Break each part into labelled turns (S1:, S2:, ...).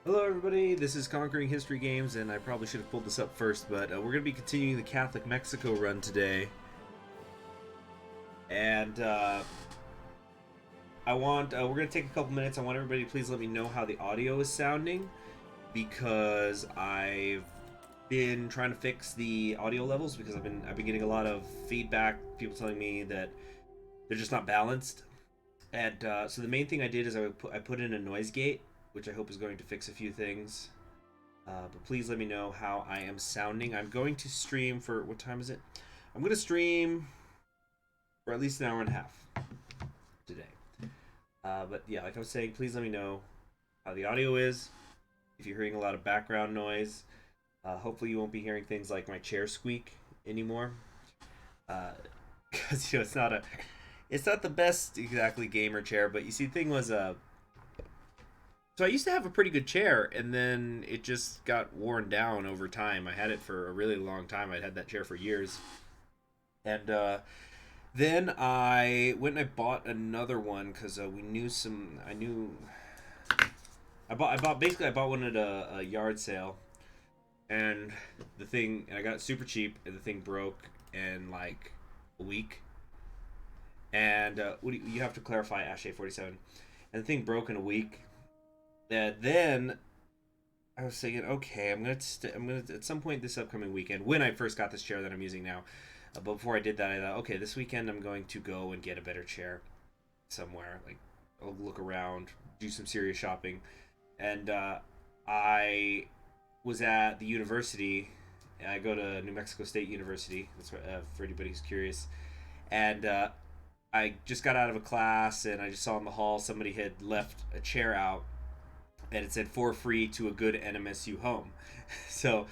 S1: Hello everybody, this is Conquering History Games, and I probably should have pulled this up first, but we're going to be continuing the Catholic Mexico run today. And we're going to take a couple minutes. I want everybody to please let me know how the audio is sounding, because I've been trying to fix the audio levels, because I've been getting a lot of feedback, people telling me that they're just not balanced. And so the main thing I did is I put in a noise gate, which I hope is going to fix a few things. But please let me know how I am sounding. I'm going to stream for, what time is it? I'm going to stream for at least an hour and a half today. But yeah, like I was saying, please let me know how the audio is. If you're hearing a lot of background noise, hopefully you won't be hearing things like my chair squeak anymore. Because it's not the best exactly gamer chair. But you see, the thing was, so I used to have a pretty good chair, and then it just got worn down over time. I had it for a really long time. I'd had that chair for years. And then I went and I bought another one because I bought one at a yard sale, and I got it super cheap, and the thing broke in like a week. And you have to clarify, HOI4, and the thing broke in a week. Then I was thinking, okay, I'm gonna at some point this upcoming weekend, when I first got this chair that I'm using now. But before I did that, I thought, okay, this weekend I'm going to go and get a better chair somewhere. Like, I'll look around, do some serious shopping, and I was at the university. I go to New Mexico State University. That's for anybody who's curious. And I just got out of a class, and I just saw in the hall somebody had left a chair out, and it said for free to a good NMSU home. So,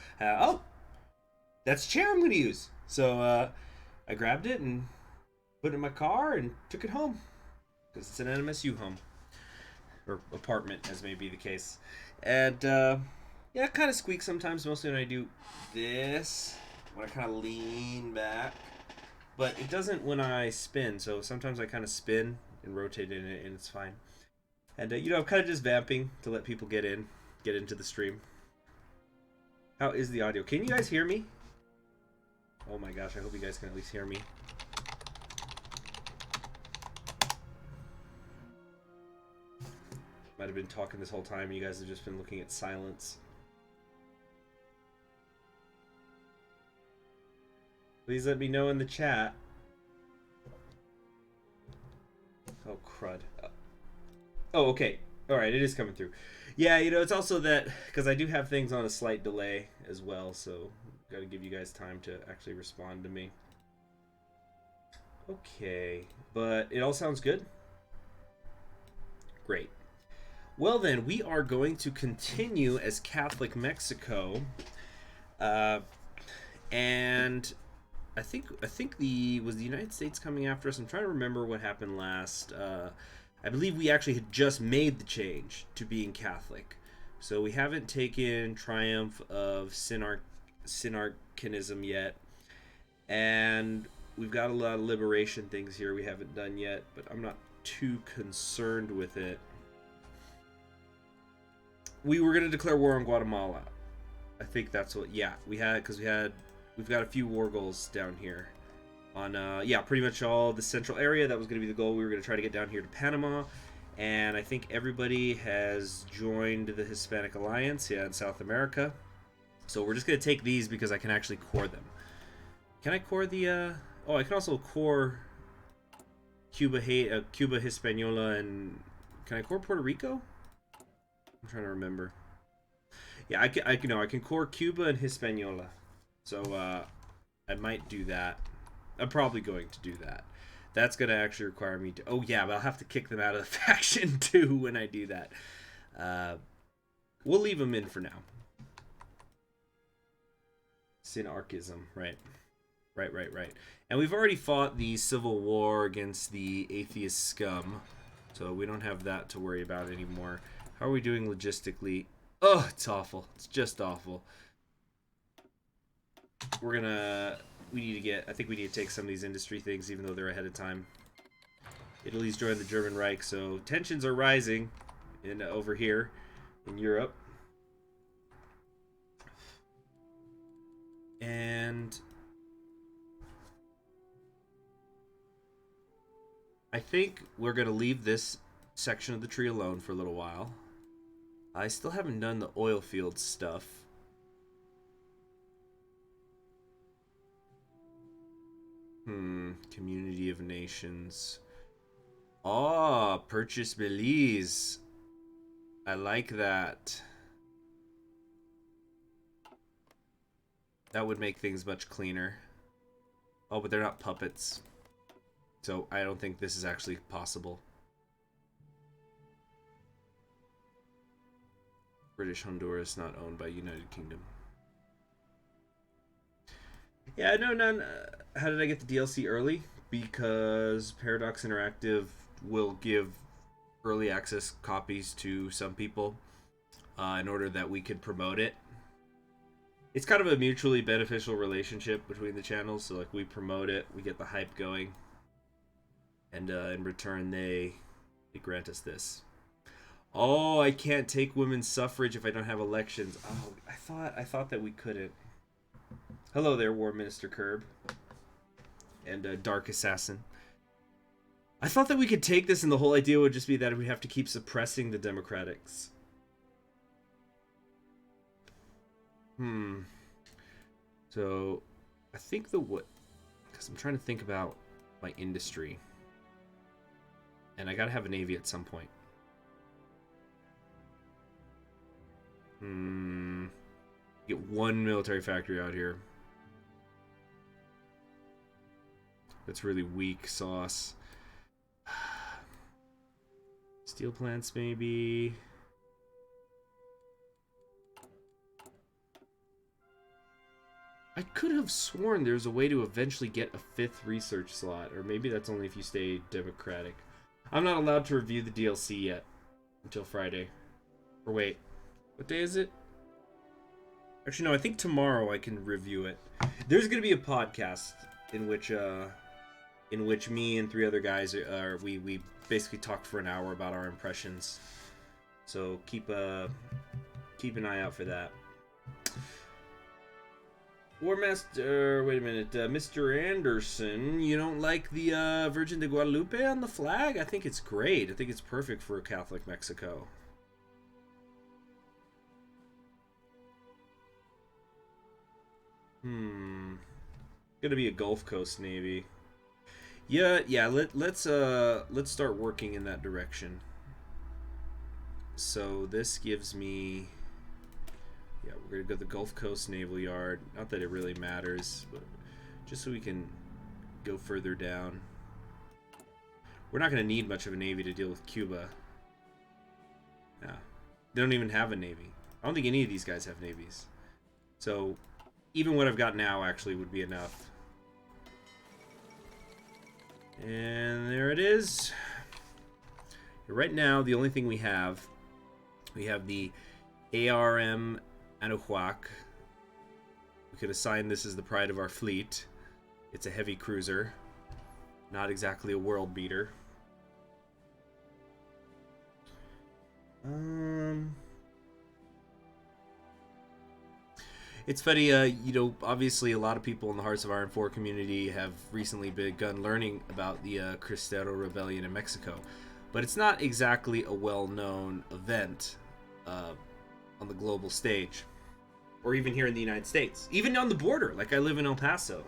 S1: that's a chair I'm going to use. So I grabbed it and put it in my car and took it home, because it's an NMSU home, or apartment, as may be the case. And yeah, it kind of squeaks sometimes, mostly when I do this, when I kind of lean back. But it doesn't when I spin, so sometimes I kind of spin and rotate in it, and it's fine. And I'm kind of just vamping to let people get into the stream. How is the audio? Can you guys hear me? Oh my gosh, I hope you guys can at least hear me. Might have been talking this whole time, and you guys have just been looking at silence. Please let me know in the chat. Oh, crud. Oh, okay. Alright, it is coming through. Yeah, it's also that, because I do have things on a slight delay as well, so gotta give you guys time to actually respond to me. Okay, but it all sounds good? Great. Well then, we are going to continue as Catholic Mexico. And I think was the United States coming after us? I'm trying to remember what happened last. I believe we actually had just made the change to being Catholic. So we haven't taken triumph of synarchianism yet. And we've got a lot of liberation things here we haven't done yet, but I'm not too concerned with it. We were going to declare war on Guatemala. I think that's what, yeah, we've got a few war goals down here. On pretty much all the central area. That was going to be the goal. We were going to try to get down here to Panama, and I think everybody has joined the Hispanic Alliance, in South America. So we're just going to take these because I can actually core them. Can I core the I can also core Cuba, Hispaniola, and can I core Puerto Rico? I'm trying to remember. Yeah, I can core Cuba and Hispaniola. So I might do that. I'm probably going to do that. That's going to actually require me to... Oh, yeah, but I'll have to kick them out of the faction, too, when I do that. We'll leave them in for now. Synarchism, right. Right. And we've already fought the civil war against the atheist scum, so we don't have that to worry about anymore. How are we doing logistically? Oh, it's awful. It's just awful. We're going to... I think we need to take some of these industry things, even though they're ahead of time. Italy's joined the German Reich, so tensions are rising over here in Europe. And I think we're going to leave this section of the tree alone for a little while. I still haven't done the oil field stuff. Community of Nations. Oh, purchase Belize. I like that. That would make things much cleaner. Oh, but they're not puppets. So I don't think this is actually possible. British Honduras not owned by United Kingdom. Yeah, no, none. How did I get the DLC early? Because Paradox Interactive will give early access copies to some people in order that we could promote it. It's kind of a mutually beneficial relationship between the channels. So, like, we promote it, we get the hype going, and in return, they grant us this. Oh, I can't take women's suffrage if I don't have elections. Oh, I thought that we couldn't. Hello there, War Minister Curb. And Dark Assassin. I thought that we could take this and the whole idea would just be that we have to keep suppressing the Democrats. So, I think because I'm trying to think about my industry. And I gotta have a navy at some point. Get one military factory out here. That's really weak sauce. Steel plants, maybe. I could have sworn there's a way to eventually get a 5th research slot, or maybe that's only if you stay Democratic. I'm not allowed to review the DLC yet until Friday. Or wait, what day is it? Actually, no, I think tomorrow I can review it. There's going to be a podcast in which me and 3 other guys we basically talked for an hour about our impressions. So keep an eye out for that. War Master, wait a minute, Mr. Anderson, you don't like the Virgin de Guadalupe on the flag? I think it's great. I think it's perfect for a Catholic Mexico. Gonna be a Gulf Coast Navy. Yeah. Let's start working in that direction. So this gives me. Yeah, we're gonna go to the Gulf Coast Naval Yard. Not that it really matters, but just so we can go further down. We're not gonna need much of a navy to deal with Cuba. Yeah, they don't even have a navy. I don't think any of these guys have navies. So even what I've got now actually would be enough. And there it is. Right now, the only thing we have the ARM Anahuac. We could assign this as the pride of our fleet. It's a heavy cruiser. Not exactly a world beater. It's funny, you know, obviously a lot of people in the Hearts of Iron 4 community have recently begun learning about the Cristero Rebellion in Mexico. But it's not exactly a well-known event on the global stage. Or even here in the United States. Even on the border, like I live in El Paso.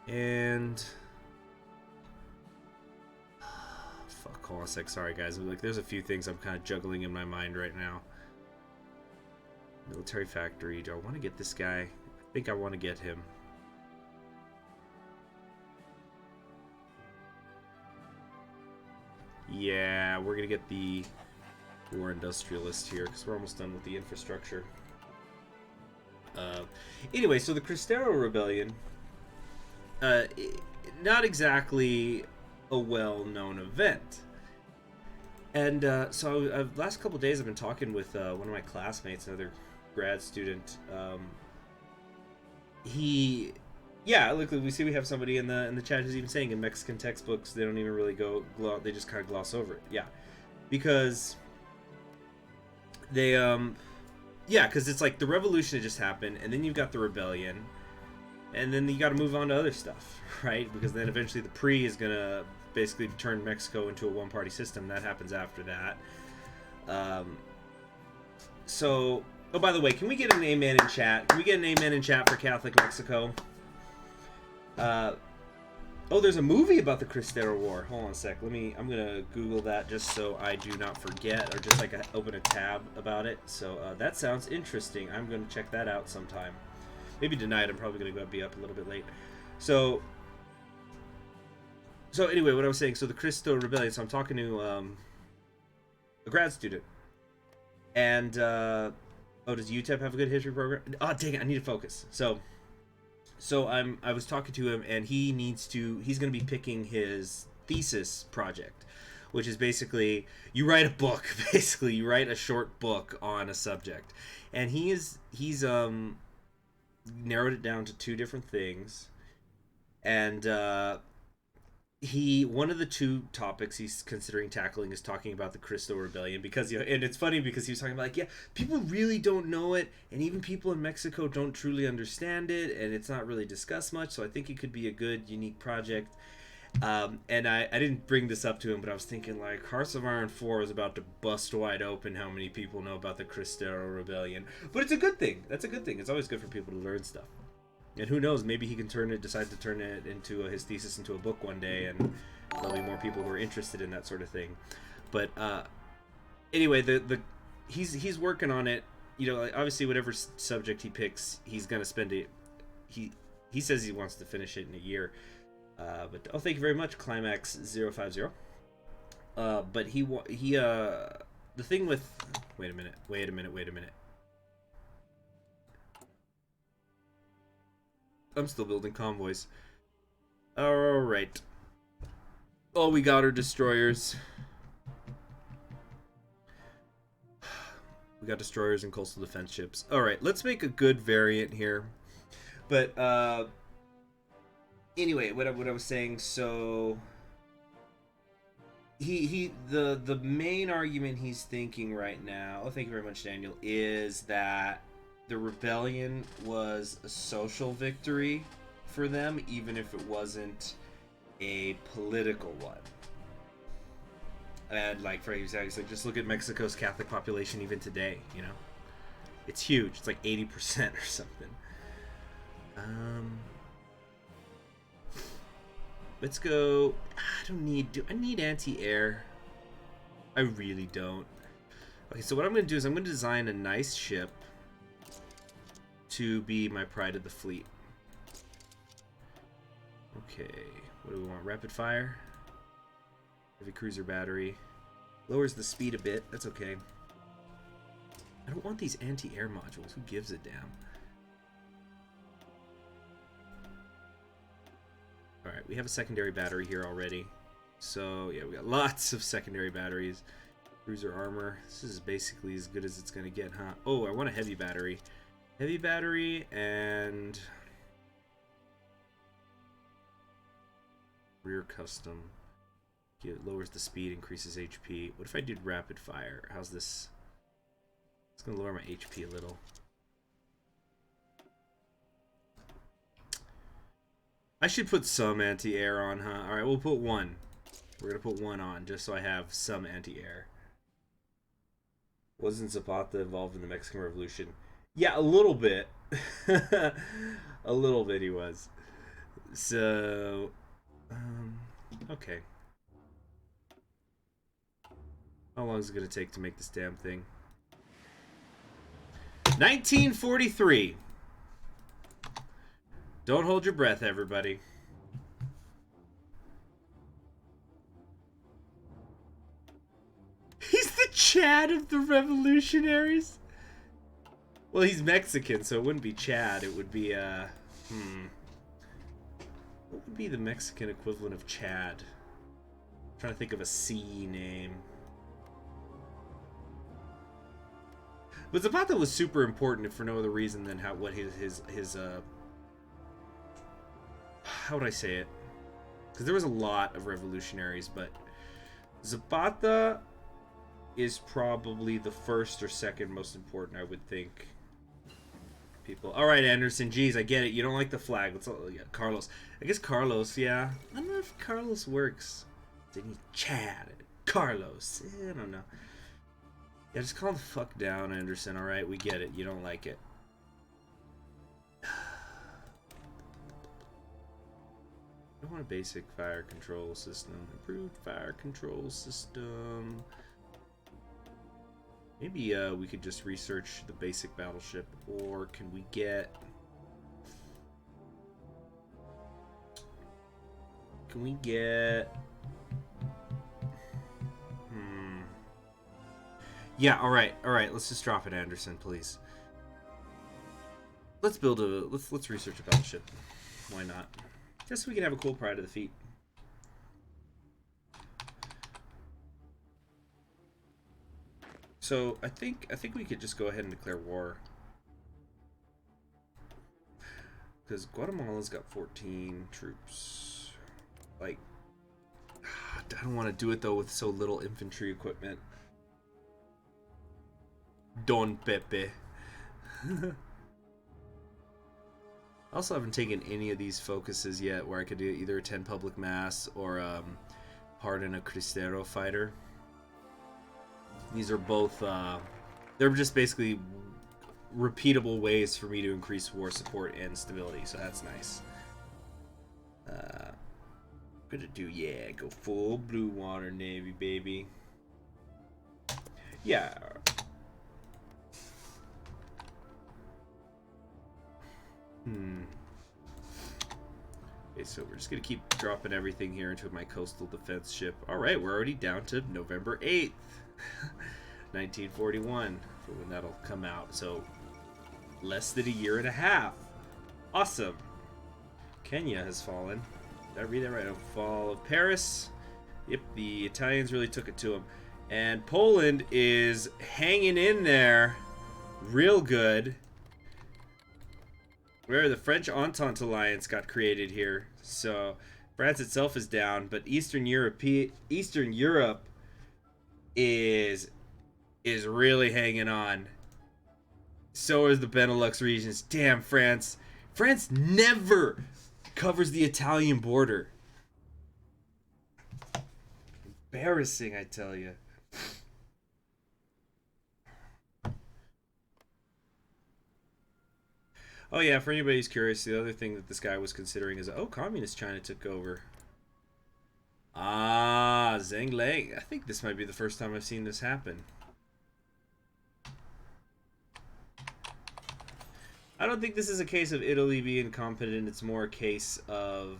S1: And... fuck, hold on a sec, sorry guys. Like, there's a few things I'm kind of juggling in my mind right now. Military factory. Do I want to get this guy? I think I want to get him. Yeah, we're going to get the war industrialist here because we're almost done with the infrastructure. Anyway, so the Cristero Rebellion, not exactly a well-known event. And so last couple days I've been talking with one of my classmates, another grad student. Look, we see we have somebody in the chat who's even saying in Mexican textbooks they don't even really they just kind of gloss over it. Yeah, because they Yeah, because it's like the revolution had just happened, and then you've got the rebellion, and then you got to move on to other stuff, right? Because then eventually the PRI is gonna basically turn Mexico into a one-party system. That happens after that. So, oh, by the way, can we get an amen in chat? Can we get an amen in chat for Catholic Mexico? Oh, there's a movie about the Cristero War. Hold on a sec. I'm gonna Google that just so I do not forget, or just like open a tab about it. So that sounds interesting. I'm gonna check that out sometime. Maybe tonight. I'm probably gonna be up a little bit late. So anyway, what I was saying. So the Cristo Rebellion. So I'm talking to a grad student, and oh, does UTEP have a good history program? Oh, dang it! I need to focus. So I was talking to him, and he's going to be picking his thesis project, which is basically you write a book. Basically, you write a short book on a subject, and he's narrowed it down to 2 different things, and one of the 2 topics he's considering tackling is talking about the Cristo Rebellion, because and it's funny because he was talking about, like, yeah, people really don't know it, and even people in Mexico don't truly understand it, and it's not really discussed much. So I think it could be a good, unique project. And I didn't bring this up to him, but I was thinking, like, Hearts of Iron 4 is about to bust wide open how many people know about the Cristero Rebellion. But it's a good thing. That's a good thing. It's always good for people to learn stuff. And who knows, maybe he can decide to turn it into his thesis into a book one day, and there'll be more people who are interested in that sort of thing. But anyway, he's working on it. You know, obviously, whatever subject he picks, he's gonna spend it. He says he wants to finish it in a year. But oh, thank you very much, Climax050. But the thing with wait a minute. I'm still building convoys. Alright. All we got are destroyers. We got destroyers and coastal defense ships. Alright, let's make a good variant here. But, anyway, what I was saying, so the main argument he's thinking right now, oh, thank you very much, Daniel, is that the rebellion was a social victory for them, even if it wasn't a political one. And, like, for example, he's like, just look at Mexico's Catholic population even today, you know? It's huge. It's like 80% or something. Let's go. Do I need anti-air? I really don't. Okay, so what I'm going to do is I'm going to design a nice ship to be my pride of the fleet. Okay, what do we want? Rapid fire? Heavy cruiser battery. Lowers the speed a bit. That's okay. I don't want these anti-air modules. Who gives a damn? Alright, we have a secondary battery here already. So, yeah, we got lots of secondary batteries. Cruiser armor. This is basically as good as it's going to get, huh? Oh, I want a heavy battery. Heavy battery and rear custom. It lowers the speed, increases HP. What if I did rapid fire? How's this? It's going to lower my HP a little. I should put some anti-air on, huh? Alright, we'll put 1. We're going to put 1 on, just so I have some anti-air. Wasn't Zapata involved in the Mexican Revolution? Yeah, a little bit. A little bit he was. So, okay. How long is it going to take to make this damn thing? 1943. Don't hold your breath, everybody. He's the Chad of the revolutionaries? Well, he's Mexican, so it wouldn't be Chad. It would be, what would be the Mexican equivalent of Chad? I'm trying to think of a C name. But Zapata was super important, if for no other reason than how would I say it? Because there was a lot of revolutionaries, but Zapata, is probably the first or second most important, I would think. People. All right, Anderson. Geez, I get it. You don't like the flag. Let's. Yeah, Carlos. I guess Carlos. Yeah. I don't know if Carlos works. Didn't he Chad? Carlos. I don't know. Yeah, just calm the fuck down, Anderson. All right, we get it. You don't like it. I want a basic fire control system. Improved fire control system. Maybe we could just research the basic battleship, or can we get... Can we get... Yeah, alright, let's just drop it, Anderson, please. Let's build a... Let's research a battleship. Why not? Just so we can have a cool pride of the feet. So I think we could just go ahead and declare war. Because Guatemala's got 14 troops. Like, I don't want to do it though with so little infantry equipment. Don Pepe. I also haven't taken any of these focuses yet where I could do either attend public mass or pardon a Cristero fighter. These are both, they're just basically repeatable ways for me to increase war support and stability, so that's nice. Gonna do, yeah, go full blue water navy, baby. Yeah. Okay, so we're just gonna keep dropping everything here into my coastal defense ship. Alright, we're already down to November 8th, 1941, for when that'll come out. So, less than a year and a half. Awesome. Kenya has fallen. Did I read that right? Oh, fall of Paris. Yep, the Italians really took it to them. And Poland is hanging in there real good. Where the French Entente alliance got created here, so France itself is down, but Eastern Europe is really hanging on. So is the Benelux regions. Damn, France! France never covers the Italian border. Embarrassing, I tell you. Oh yeah, for anybody who's curious, the other thing that this guy was considering is, oh, communist China took over. Ah, Zheng Lang. I think this might be the first time I've seen this happen. I don't think this is a case of Italy being competent. It's more a case of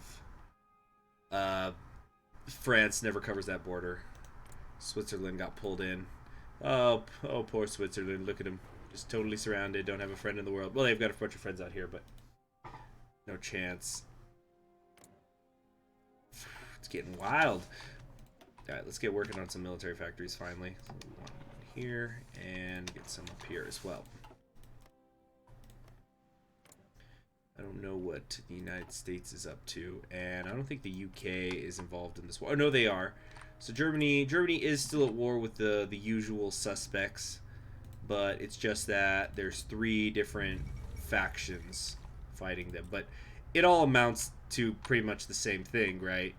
S1: France never covers that border. Switzerland got pulled in. Oh, poor Switzerland. Look at him. Just totally surrounded, don't have a friend in the world. Well, they've got a bunch of friends out here, but no chance. It's getting wild. Alright, let's get working on some military factories finally. So we want one here and get some up here as well. I don't know what the United States is up to, and I don't think the UK is involved in this war. Oh, no, they are. So Germany is still at war with the usual suspects. But it's just that there's 3 different factions fighting them. But it all amounts to pretty much the same thing, right?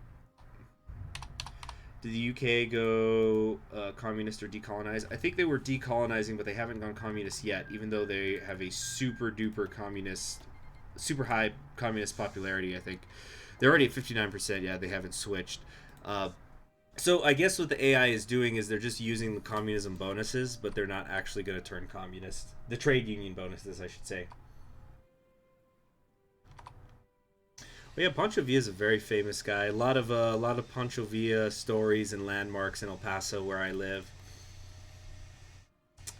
S1: Did the UK go communist or decolonize? I think they were decolonizing, but they haven't gone communist yet, even though they have a super duper communist, super high communist popularity, I think. They're already at 59%, yeah, they haven't switched. So I guess what the AI is doing is they're just using the communism bonuses, but they're not actually going to turn communist. The trade union bonuses, I should say. Well, yeah, Pancho Villa is a very famous guy. A lot of Pancho Villa stories and landmarks in El Paso, where I live.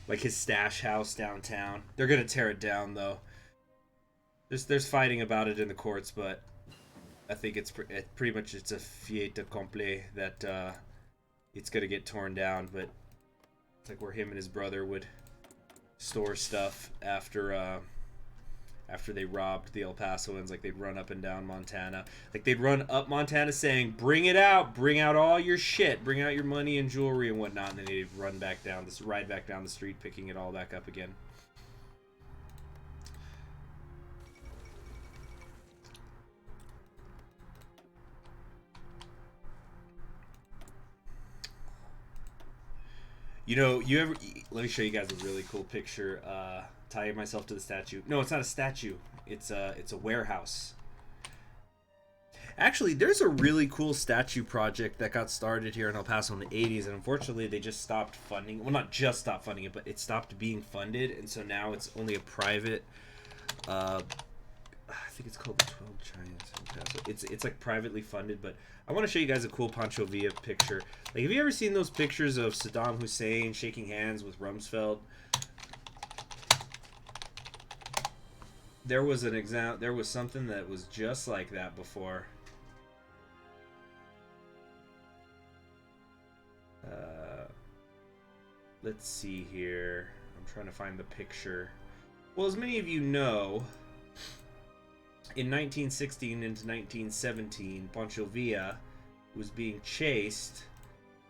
S1: Like his stash house downtown. They're going to tear it down, though. There's fighting about it in the courts, but I think it's pretty much it's a fait accompli that it's gonna get torn down. But it's like where him and his brother would store stuff after after they robbed the El Pasoans. Like, they'd run up and down Montana. Like, they'd run up Montana saying, bring it out, bring out all your shit, bring out your money and jewelry and whatnot, and then they'd ride back down the street, picking it all back up again. You know, let me show you guys a really cool picture. Tying myself to the statue. No, it's not a statue. It's a warehouse. Actually, there's a really cool statue project that got started here in El Paso in the 80s, and unfortunately they just stopped funding. Well, not just stopped funding it, but it stopped being funded, and so now it's only a private. I think it's called the 12 Giants. It's like privately funded, but I want to show you guys a cool Pancho Villa picture. Like, have you ever seen those pictures of Saddam Hussein shaking hands with Rumsfeld? There was something that was just like that before. Let's see here. I'm trying to find the picture. Well, as many of you know, in 1916 into 1917, Pancho Villa was being chased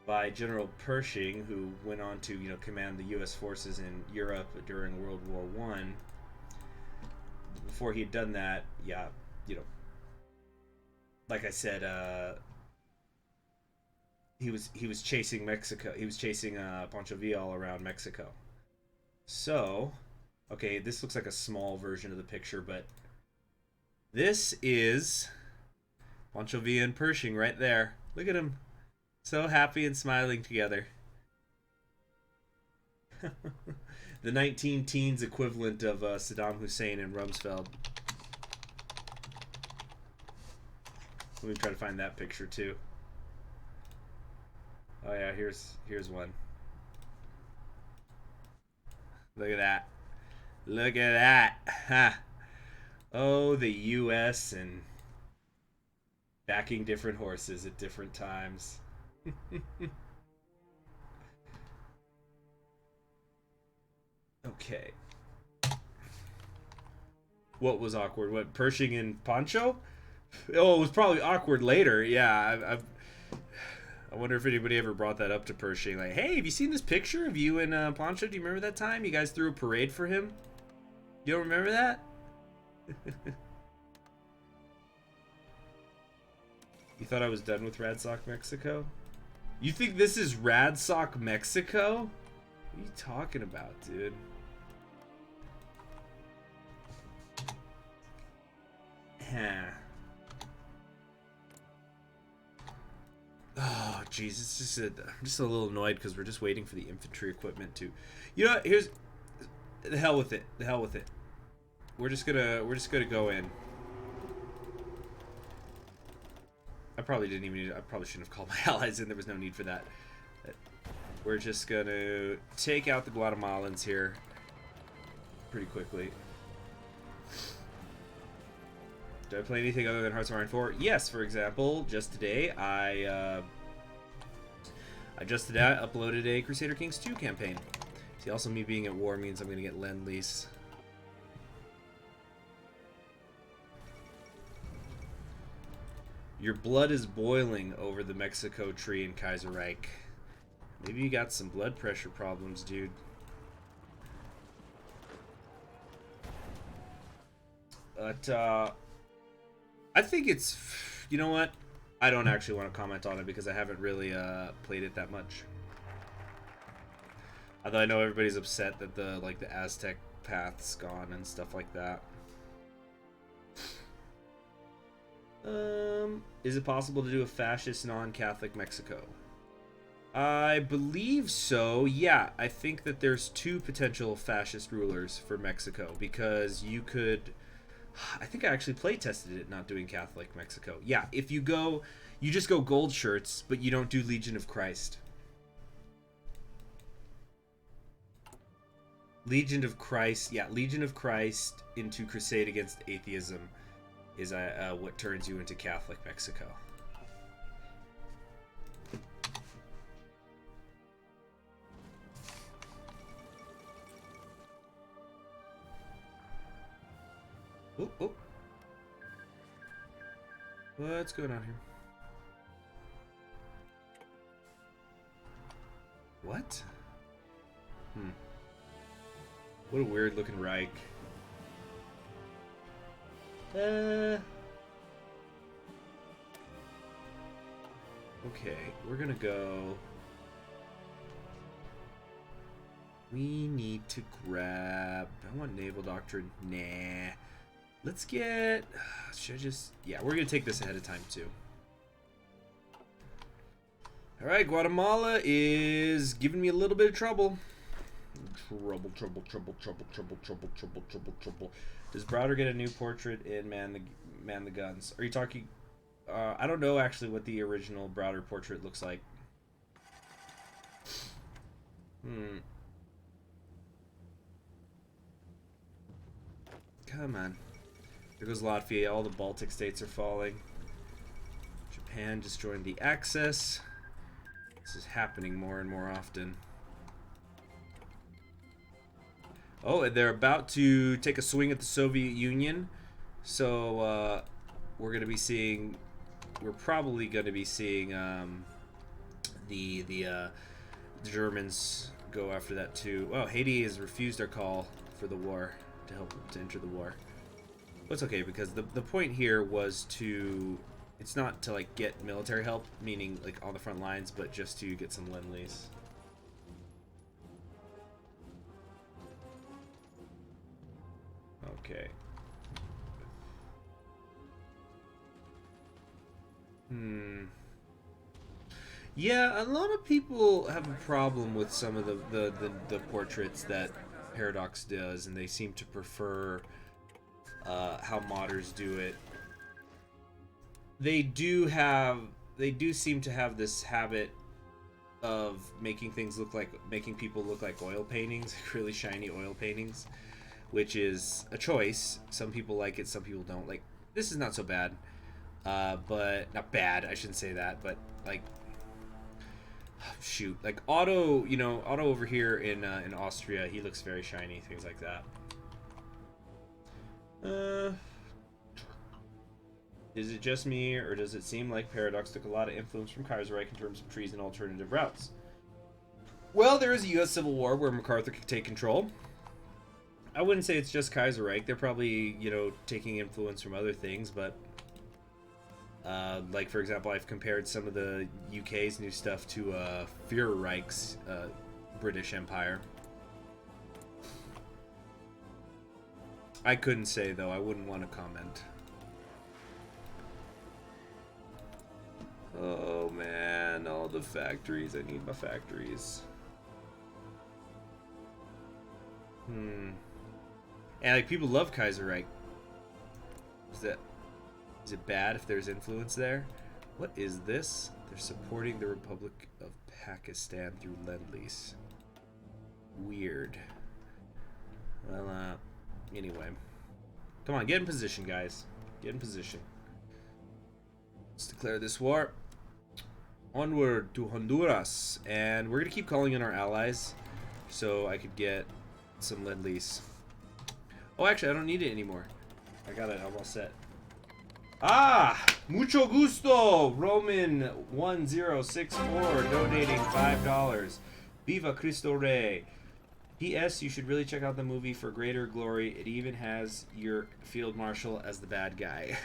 S1: by General Pershing, who went on to, command the U.S. forces in Europe during World War I. Before he had done that, like I said, he was chasing Mexico. He was chasing Pancho Villa all around Mexico. So, okay, this looks like a small version of the picture, but this is Pancho Villa and Pershing right there. Look at them, so happy and smiling together. The 19-teens equivalent of Saddam Hussein and Rumsfeld. Let me try to find that picture too. Oh yeah, here's one. Look at that. Look at that. Ha. Oh, the U.S. and backing different horses at different times. Okay. What was awkward? What, Pershing and Pancho? Oh, it was probably awkward later. Yeah, I wonder if anybody ever brought that up to Pershing. Like, hey, have you seen this picture of you and Pancho? Do you remember that time you guys threw a parade for him? You don't remember that? You thought I was done with Rad Sock Mexico? You think this is Rad Sock Mexico? What are you talking about, dude? Oh, jeez, I'm just a little annoyed because we're just waiting for the infantry equipment to, here's, the hell with it, We're just gonna go in. I probably shouldn't have called my allies in. There was no need for that. We're just gonna take out the Guatemalans here pretty quickly. Do I play anything other than Hearts of Iron 4? Yes, for example, just today I uploaded a Crusader Kings 2 campaign. See, also me being at war means I'm gonna get Lend-Lease. Your blood is boiling over the Mexico tree in Kaiserreich. Maybe you got some blood pressure problems, dude. But, I think it's... You know what? I don't actually want to comment on it because I haven't really played it that much. Although I know everybody's upset that the Aztec path's gone and stuff like that. Is it possible to do a fascist non-Catholic Mexico? I believe so, yeah. I think that there's 2 potential fascist rulers for Mexico because you could... I think I actually play tested it not doing Catholic Mexico. Yeah, if you just go gold shirts, but you don't do Legion of Christ. Legion of Christ, yeah, Legion of Christ into Crusade Against Atheism is what turns you into Catholic Mexico. Oh, oh. What's going on here? What? What a weird looking Reich. Okay, we're gonna go. We need to grab. I want Naval Doctrine. Nah. Let's get. Should I just. Yeah, we're gonna take this ahead of time too. Alright, Guatemala is giving me a little bit of trouble. Trouble. Does Browder get a new portrait in Man the Guns? Are you talking... I don't know actually what the original Browder portrait looks like. Come on. There goes Latvia. All the Baltic states are falling. Japan just joined the Axis. This is happening more and more often. Oh, and they're about to take a swing at the Soviet Union. So we're going to be seeing... We're probably going to be seeing the Germans go after that too. Oh, Haiti has refused our call for the war, to help to enter the war. But it's okay, because the point here was to... It's not to like get military help, meaning like on the front lines, but just to get some lend-lease. Okay. Yeah, a lot of people have a problem with some of the portraits that Paradox does, and they seem to prefer how modders do it. They do seem to have this habit of making people look like oil paintings, really shiny oil paintings, which is a choice. Some people like it, some people don't. Like, this is not so bad, but not bad. I shouldn't say that, but like, shoot, like Otto over here in Austria, he looks very shiny, things like that. Is it just me, or does it seem like Paradox took a lot of influence from Kaiserreich in terms of trees and alternative routes? Well, there is a U.S. Civil War where MacArthur could take control. I wouldn't say it's just Kaiserreich. They're probably, taking influence from other things, but... like, for example, I've compared some of the UK's new stuff to Führerreich's British Empire. I couldn't say, though. I wouldn't want to comment. Oh, man. All the factories. I need my factories. And, like, people love Kaiserreich. Is it bad if there's influence there? What is this? They're supporting the Republic of Pakistan through Lend-Lease. Weird. Well, anyway. Come on, get in position, guys. Get in position. Let's declare this war. Onward to Honduras. And we're going to keep calling in our allies so I could get some Lend-Lease. Oh, actually, I don't need it anymore. I got it. I'm all set. Ah! Mucho gusto! Roman1064 donating $5. Viva Cristo Rey. P.S. You should really check out the movie for greater glory. It even has your field marshal as the bad guy.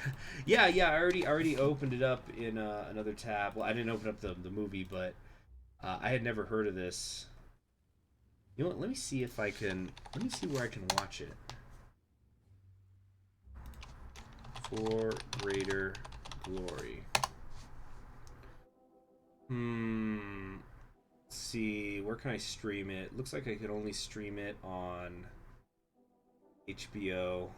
S1: yeah, I already opened it up in another tab. Well, I didn't open up the movie, but I had never heard of this. You know what? Let me see if I can... Let me see where I can watch it. For greater glory. Let's see, where can I stream it? Looks like I could only stream it on HBO.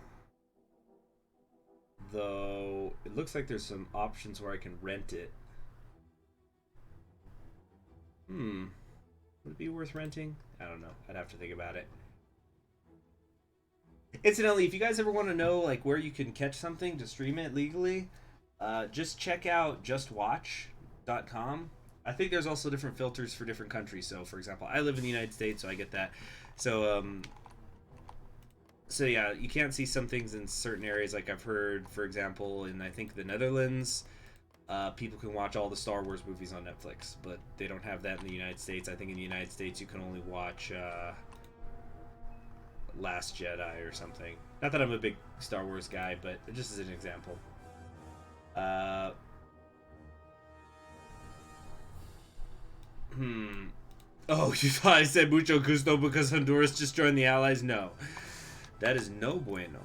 S1: Though it looks like there's some options where I can rent it. Would it be worth renting? I don't know. I'd have to think about it. Incidentally, if you guys ever want to know like where you can catch something to stream it legally, just check out justwatch.com. I think there's also different filters for different countries. So, for example, I live in the United States, so I get that. So, So yeah, you can't see some things in certain areas. Like I've heard, for example, in I think the Netherlands, people can watch all the Star Wars movies on Netflix, but they don't have that in the United States. I think in the United States you can only watch Last Jedi or something. Not that I'm a big Star Wars guy, but just as an example. Uh, hmm. Oh, you thought I said mucho gusto because Honduras just joined the Allies? No. That is no bueno.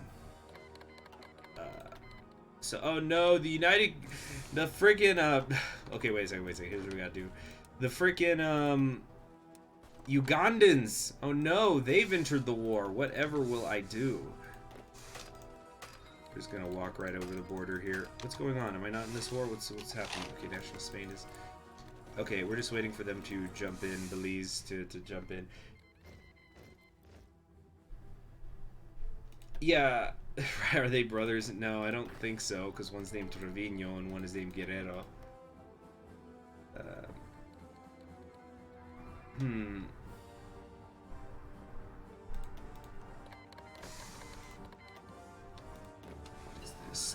S1: So, oh no, the freaking, okay, wait a second, here's what we gotta do. The freaking, Ugandans, oh no, they've entered the war. Whatever will I do? We're just gonna walk right over the border here. What's going on? Am I not in this war? What's happening? Okay, National Spain is... Okay, we're just waiting for them to jump in, Belize to jump in. Yeah, are they brothers? No, I don't think so, because one's named Trevino and one is named Guerrero. Hmm.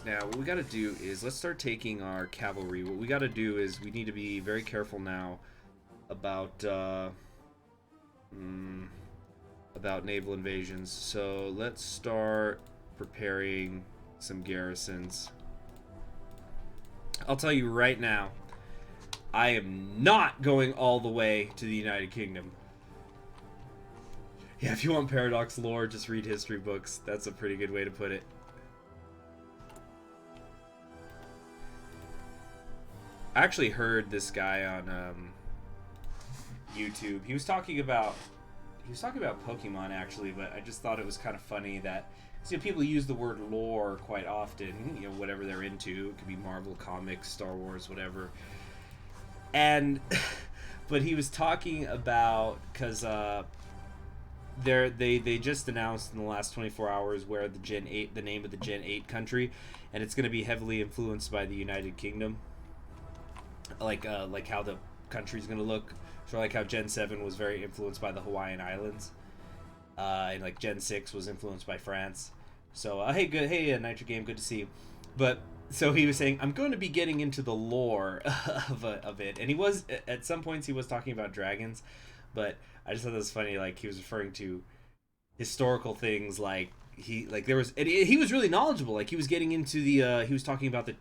S1: Now, what we gotta do is, let's start taking our cavalry. What we gotta do is, we need to be very careful now about naval invasions. So, let's start preparing some garrisons. I'll tell you right now, I am not going all the way to the United Kingdom. Yeah, if you want Paradox lore, just read history books. That's a pretty good way to put it. I actually heard this guy on YouTube. He was talking about Pokemon actually, but I just thought it was kind of funny that people use the word lore quite often. You know, whatever they're into. It could be Marvel comics, Star Wars, whatever. And but he was talking about because they just announced in the last 24 hours where the name of the Gen 8 country, and it's going to be heavily influenced by the United Kingdom. Like how the country's gonna look. So like how Gen 7 was very influenced by the Hawaiian Islands, and like Gen 6 was influenced by France. So hey Nitro Game, good to see you. But so he was saying I'm going to be getting into the lore of it, and he was at some points he was talking about dragons, but I just thought that was funny. Like he was referring to historical things, like he was really knowledgeable. Like he was getting into he was talking about the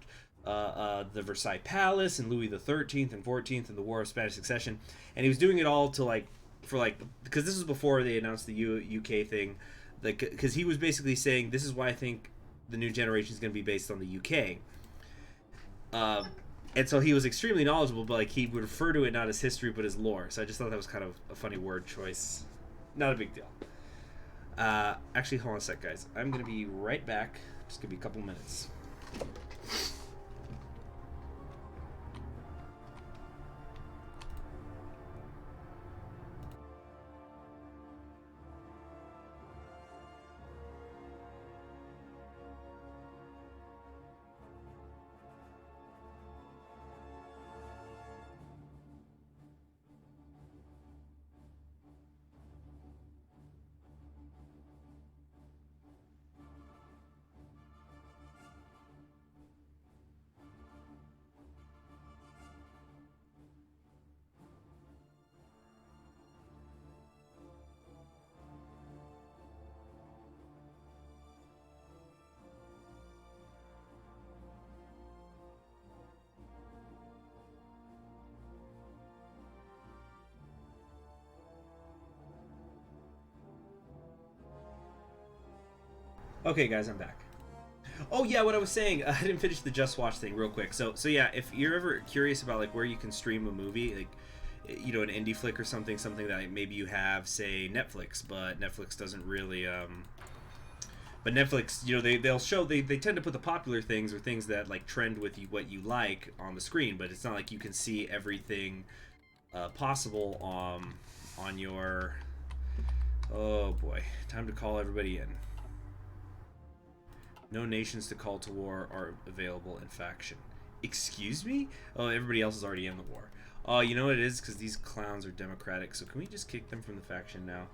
S1: Versailles Palace and Louis the 13th and 14th and the War of Spanish Succession, and he was doing it all to because this was before they announced the UK thing, because he was basically saying this is why I think the new generation is going to be based on the UK, and so he was extremely knowledgeable, but like he would refer to it not as history but as lore. So I just thought that was kind of a funny word choice. Not a big deal. Actually, hold on a sec, guys. I'm going to be right back. Just give me a couple minutes. Okay, guys, I'm back. Oh yeah, what I was saying, I didn't finish the Just Watch thing real quick. So yeah, if you're ever curious about like where you can stream a movie, like an indie flick or something that maybe you have, say Netflix, but Netflix doesn't really. But Netflix, they'll show they tend to put the popular things or things that like trend with what you like on the screen, but it's not like you can see everything possible on your. Oh boy, time to call everybody in. No nations to call to war are available in faction. Excuse me? Oh, everybody else is already in the war. Oh, you know what it is? Because these clowns are democratic. So can we just kick them from the faction now?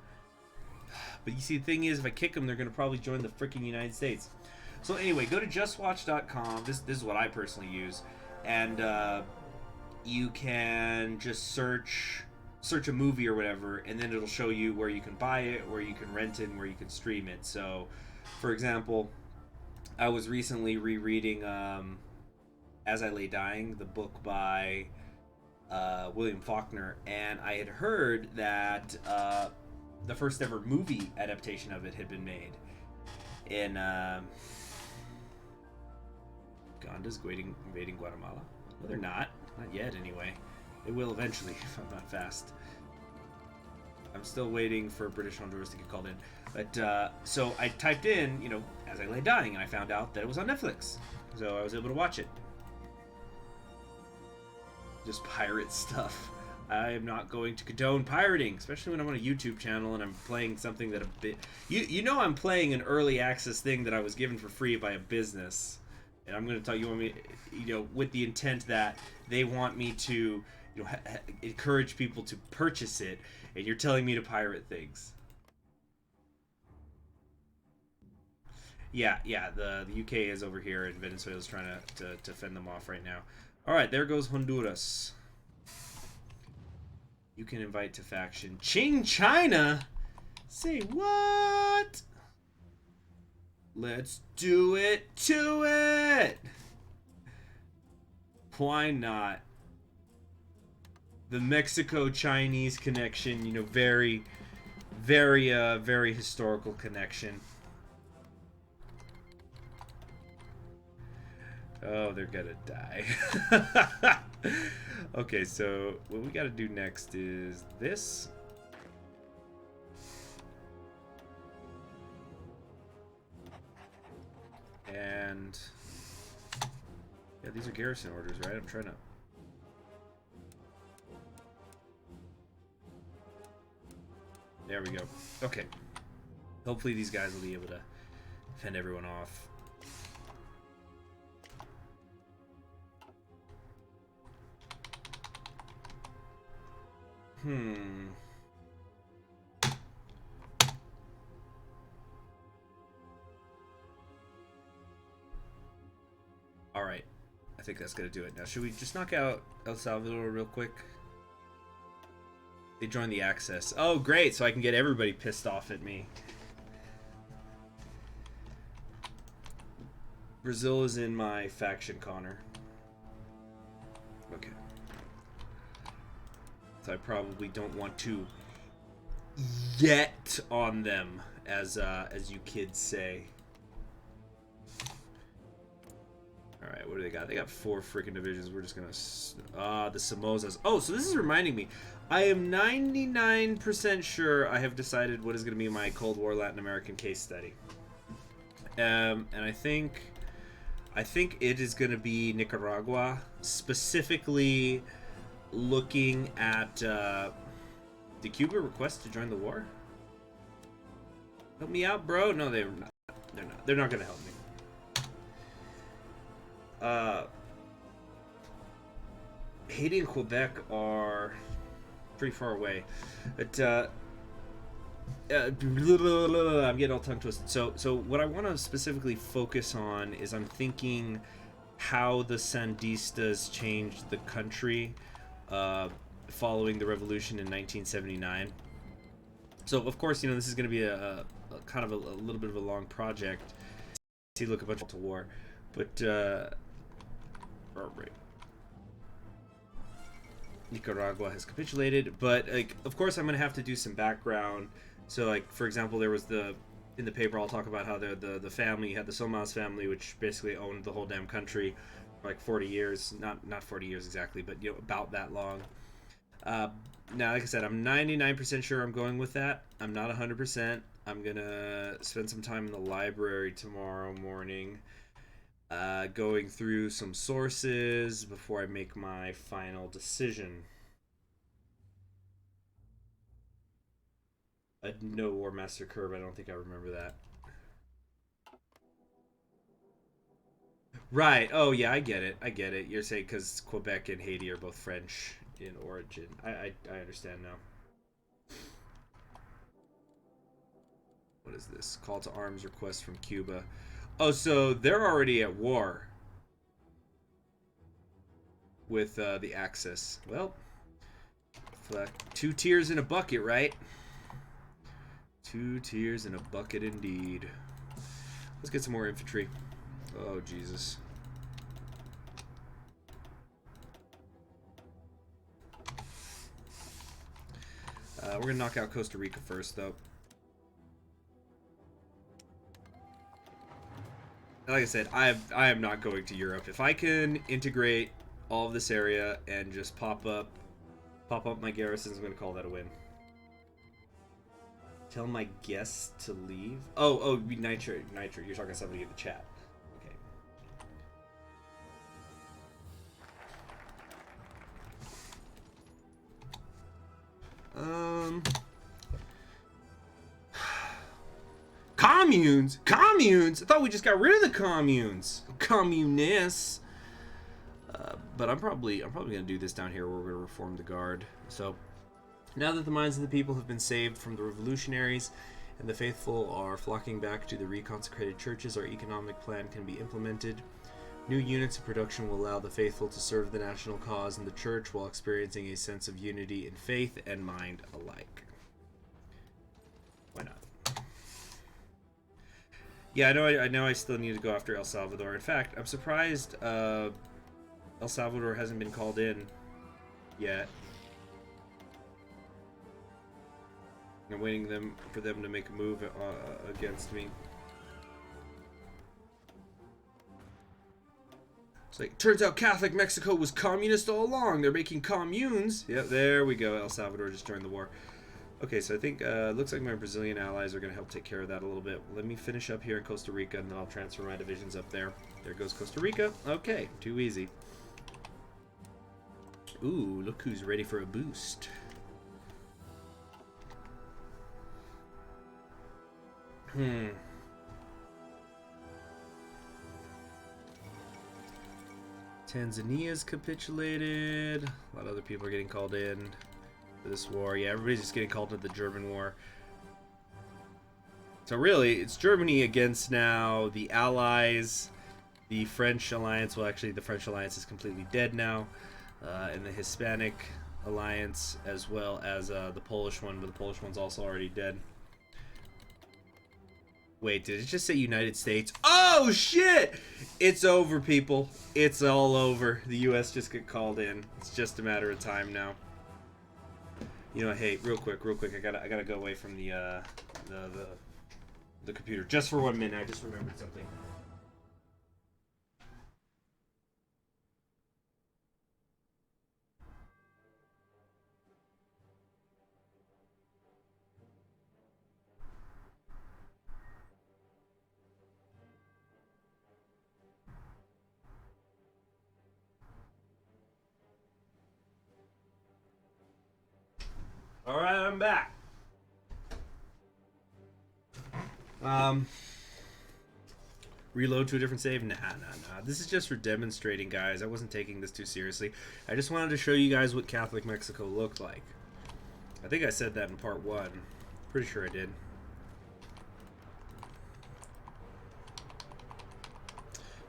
S1: But you see, the thing is, if I kick them, they're going to probably join the freaking United States. So anyway, go to justwatch.com. This is what I personally use. And you can just search a movie or whatever, and then it'll show you where you can buy it, where you can rent it, and where you can stream it. So, for example, I was recently rereading As I Lay Dying, the book by William Faulkner, and I had heard that the first ever movie adaptation of it had been made in Uganda's invading Guatemala. No, they're not yet anyway. They will eventually if I'm not fast. I'm still waiting for British Honduras to get called in. But so I typed in, As I Lay Dying, and I found out that it was on Netflix. So I was able to watch it. Just pirate stuff. I am not going to condone pirating, especially when I'm on a YouTube channel and I'm playing something that a bit... I'm playing an early access thing that I was given for free by a business. And I'm going to tell you, with the intent that they want me to, encourage people to purchase it, and you're telling me to pirate things. Yeah, the UK is over here, and Venezuela's trying to fend them off right now. All right, there goes Honduras. You can invite to faction. Qing China? Say what? Let's do it to it. Why not? The Mexico-Chinese connection, very, very, very historical connection. Oh, they're gonna die. Okay, so what we gotta do next is this. And yeah, these are garrison orders, right? I'm trying to... There we go. Okay. Hopefully these guys will be able to fend everyone off. Alright. I think that's going to do it. Now, should we just knock out El Salvador real quick? They joined the Access. Oh, great. So I can get everybody pissed off at me. Brazil is in my faction, Connor. Okay. So I probably don't want to yet on them, as you kids say. Alright, what do they got? They got 4 freaking divisions. We're just gonna... the Somozas. Oh, so this is reminding me. I am 99% sure I have decided what is going to be my Cold War Latin American case study. And I think it is going to be Nicaragua. Specifically looking at... did Cuba request to join the war? Help me out, bro? No, they're not. They're not. They're not going to help me. Haiti and Quebec are pretty far away. But I'm getting all tongue twisted. So what I want to specifically focus on is I'm thinking how the Sandistas changed the country following the revolution in 1979. So of course, this is going to be a kind of a little bit of a long project. See, look, a bunch of war, but right. Nicaragua has capitulated, but of course I'm gonna have to do some background. So for example, there was in the paper I'll talk about how the family had the Somas family, which basically owned the whole damn country for like 40 years, not 40 years exactly, but about that long. Now, like I said, I'm 99% sure I'm going with that. I'm not 100%. I'm gonna spend some time in the library tomorrow morning, going through some sources before I make my final decision. No War Master Curve, I don't think I remember that. Right, oh yeah, I get it. You're saying because Quebec and Haiti are both French in origin. I understand now. is this? Call to arms request from Cuba. Oh, so they're already at war with the Axis. Well, 2 tears in a bucket, right? 2 tears in a bucket indeed. Let's get some more infantry. Oh, Jesus. We're going to knock out Costa Rica first, though. Like I said, I am not going to Europe. If I can integrate all of this area and just pop up my garrisons, I'm going to call that a win. Tell my guests to leave. Oh, Nitro. You're talking to somebody in the chat. Okay. Communes. I thought we just got rid of the communes. Communists. But I'm probably gonna do this down here where we're gonna reform the guard. So. Now that the minds of the people have been saved from the revolutionaries and the faithful are flocking back to the reconsecrated churches, our economic plan can be implemented. New units of production will allow the faithful to serve the national cause and the church while experiencing a sense of unity in faith and mind alike. Why not? Yeah, I know I still need to go after El Salvador. In fact, I'm surprised El Salvador hasn't been called in yet. I'm waiting for them to make a move against me. It's like, turns out Catholic Mexico was communist all along. They're making communes. Yep, there we go. El Salvador just joined the war. Okay, so I think looks like my Brazilian allies are going to help take care of that a little bit. Let me finish up here in Costa Rica, and then I'll transfer my divisions up there. There goes Costa Rica. Okay, too easy. Ooh, look who's ready for a boost. Tanzania's capitulated. A lot of other people are getting called in for this war. Yeah, everybody's just getting called into the German war. So really, it's Germany against now the Allies, the French alliance. Well, actually, the French alliance is completely dead now. And the Hispanic alliance, as well as the Polish one, but the Polish one's also already dead. Wait, did it just say United States? Oh, shit! It's over, people. It's all over. The U.S. just got called in. It's just a matter of time now. You know, hey, real quick. I gotta go away from the computer just for 1 minute. I just remembered something. Alright, I'm back. Reload to a different save? Nah. This is just for demonstrating, guys. I wasn't taking this too seriously. I just wanted to show you guys what Catholic Mexico looked like. I think I said that in part 1. Pretty sure I did.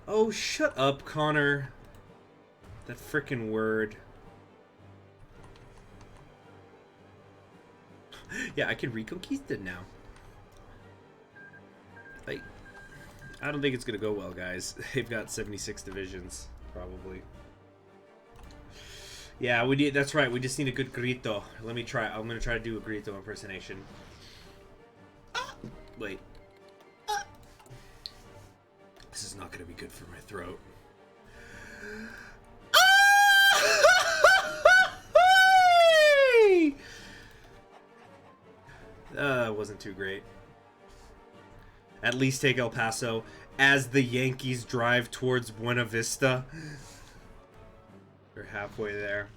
S1: Oh, shut up, Connor. That frickin' word. Yeah, I can reconquist it now. Like, I don't think it's gonna go well, guys. They've got 76 divisions, probably. Yeah, we need. That's right. We just need a good grito. Let me try. I'm gonna try to do a grito impersonation. Wait. This is not gonna be good for my throat. Wasn't too great. At least take El Paso as the Yankees drive towards Buena Vista. They're halfway there.